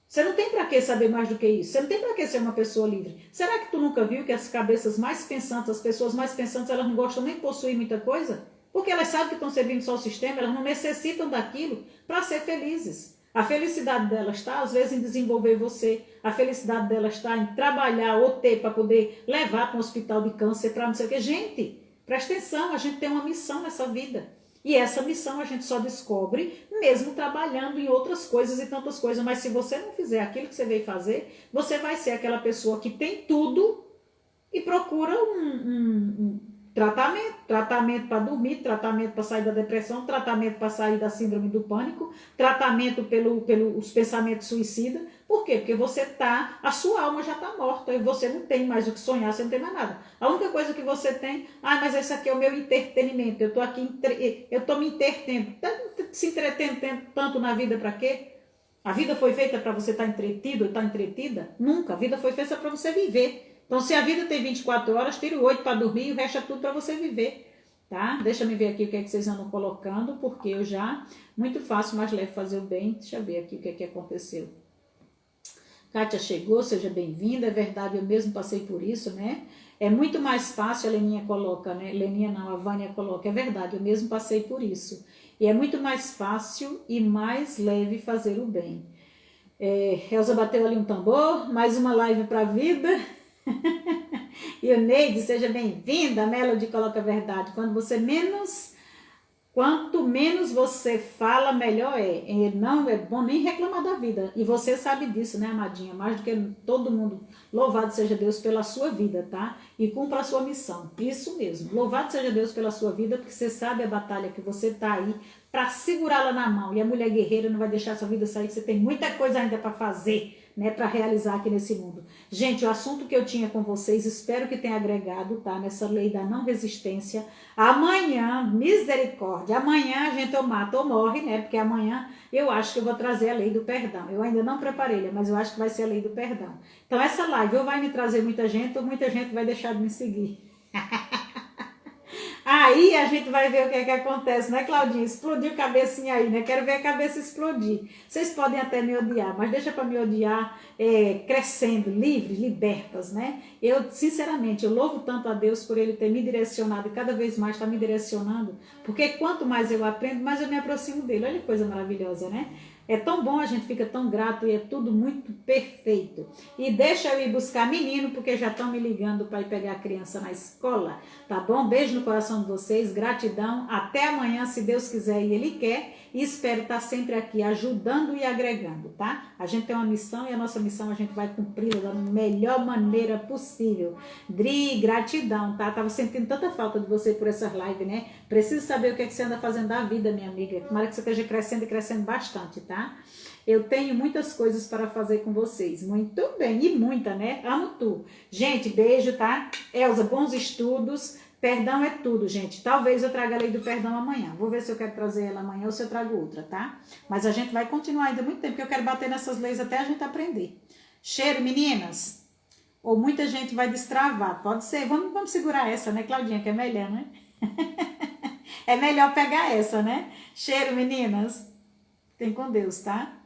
Você não tem para que saber mais do que isso. Você não tem para que ser uma pessoa livre. Será que tu nunca viu que as cabeças mais pensantes, as pessoas mais pensantes, elas não gostam nem de possuir muita coisa? Porque elas sabem que estão servindo só o sistema, elas não necessitam daquilo para ser felizes. A felicidade delas está, às vezes, em desenvolver você. A felicidade delas está em trabalhar ou ter para poder levar para um hospital de câncer, para não sei o quê. Gente, presta atenção, a gente tem uma missão nessa vida. E essa missão a gente só descobre mesmo trabalhando em outras coisas e tantas coisas. Mas se você não fizer aquilo que você veio fazer, você vai ser aquela pessoa que tem tudo e procura um tratamento para dormir, tratamento para sair da depressão, tratamento para sair da síndrome do pânico, tratamento pelos pensamentos suicidas. Por quê? Porque a sua alma já está morta e você não tem mais o que sonhar, você não tem mais nada. A única coisa que você tem, mas esse aqui é o meu entretenimento, eu estou aqui, eu estou me entretendo. Se entretendo tanto na vida para quê? A vida foi feita para você estar entretido ou estar entretida? Nunca. A vida foi feita para você viver. Então, se a vida tem 24 horas, tira 8 para dormir e o resto é tudo para você viver, tá? Deixa eu ver aqui o que é que vocês andam colocando, porque eu já, muito fácil, mais leve fazer o bem. Deixa eu ver aqui o que é que aconteceu. Kátia chegou, seja bem-vinda, é verdade, eu mesmo passei por isso, né? É muito mais fácil, a Leninha coloca, né? Leninha não, a Vânia coloca, é verdade, eu mesmo passei por isso. E é muito mais fácil e mais leve fazer o bem. Elza bateu ali um tambor, mais uma live para a vida. E o Neide, seja bem-vinda. A Melody coloca a verdade. Quanto menos você fala, melhor é. Não é bom nem reclamar da vida. E você sabe disso, né, amadinha? Mais do que todo mundo. Louvado seja Deus pela sua vida, tá? E cumpra a sua missão. Isso mesmo. Louvado seja Deus pela sua vida, porque você sabe a batalha que você tá aí para segurá-la na mão. E a mulher guerreira não vai deixar sua vida sair. Você tem muita coisa ainda para fazer, né, para realizar aqui nesse mundo. Gente, o assunto que eu tinha com vocês, espero que tenha agregado, tá, nessa lei da não resistência. Amanhã, misericórdia, amanhã a gente ou mata ou morre, né, porque amanhã eu acho que eu vou trazer a lei do perdão. Eu ainda não preparei, mas eu acho que vai ser a lei do perdão. Então essa live ou vai me trazer muita gente ou muita gente vai deixar de me seguir. Aí a gente vai ver o que é que acontece, né, Claudinha? Explodiu a cabecinha aí, né? Quero ver a cabeça explodir. Vocês podem até me odiar, mas deixa para me odiar crescendo, livres, libertas, né? Eu, sinceramente, eu louvo tanto a Deus por Ele ter me direcionado e cada vez mais está me direcionando, porque quanto mais eu aprendo, mais eu me aproximo dele. Olha que coisa maravilhosa, né? É tão bom, a gente fica tão grato e é tudo muito perfeito. E deixa eu ir buscar menino, porque já estão me ligando para ir pegar a criança na escola, tá bom? Beijo no coração de vocês, gratidão. Até amanhã, se Deus quiser e Ele quer. E espero estar sempre aqui ajudando e agregando, tá? A gente tem uma missão e a nossa missão a gente vai cumpri-la da melhor maneira possível. Dri, gratidão, tá? Tava sentindo tanta falta de você por essas lives, né? Preciso saber o que é que você anda fazendo da vida, minha amiga. Tomara que você esteja crescendo e crescendo bastante, tá? Eu tenho muitas coisas para fazer com vocês. Muito bem, e muita, né? Amo tu. Gente, beijo, tá? Elza, bons estudos. Perdão é tudo, gente. Talvez eu traga a lei do perdão amanhã. Vou ver se eu quero trazer ela amanhã ou se eu trago outra, tá? Mas a gente vai continuar ainda muito tempo, porque eu quero bater nessas leis até a gente aprender. Cheiro, meninas? Ou muita gente vai destravar. Pode ser. Vamos segurar essa, né, Claudinha? Que é melhor, né? É melhor pegar essa, né? Cheiro, meninas. Tem com Deus, tá?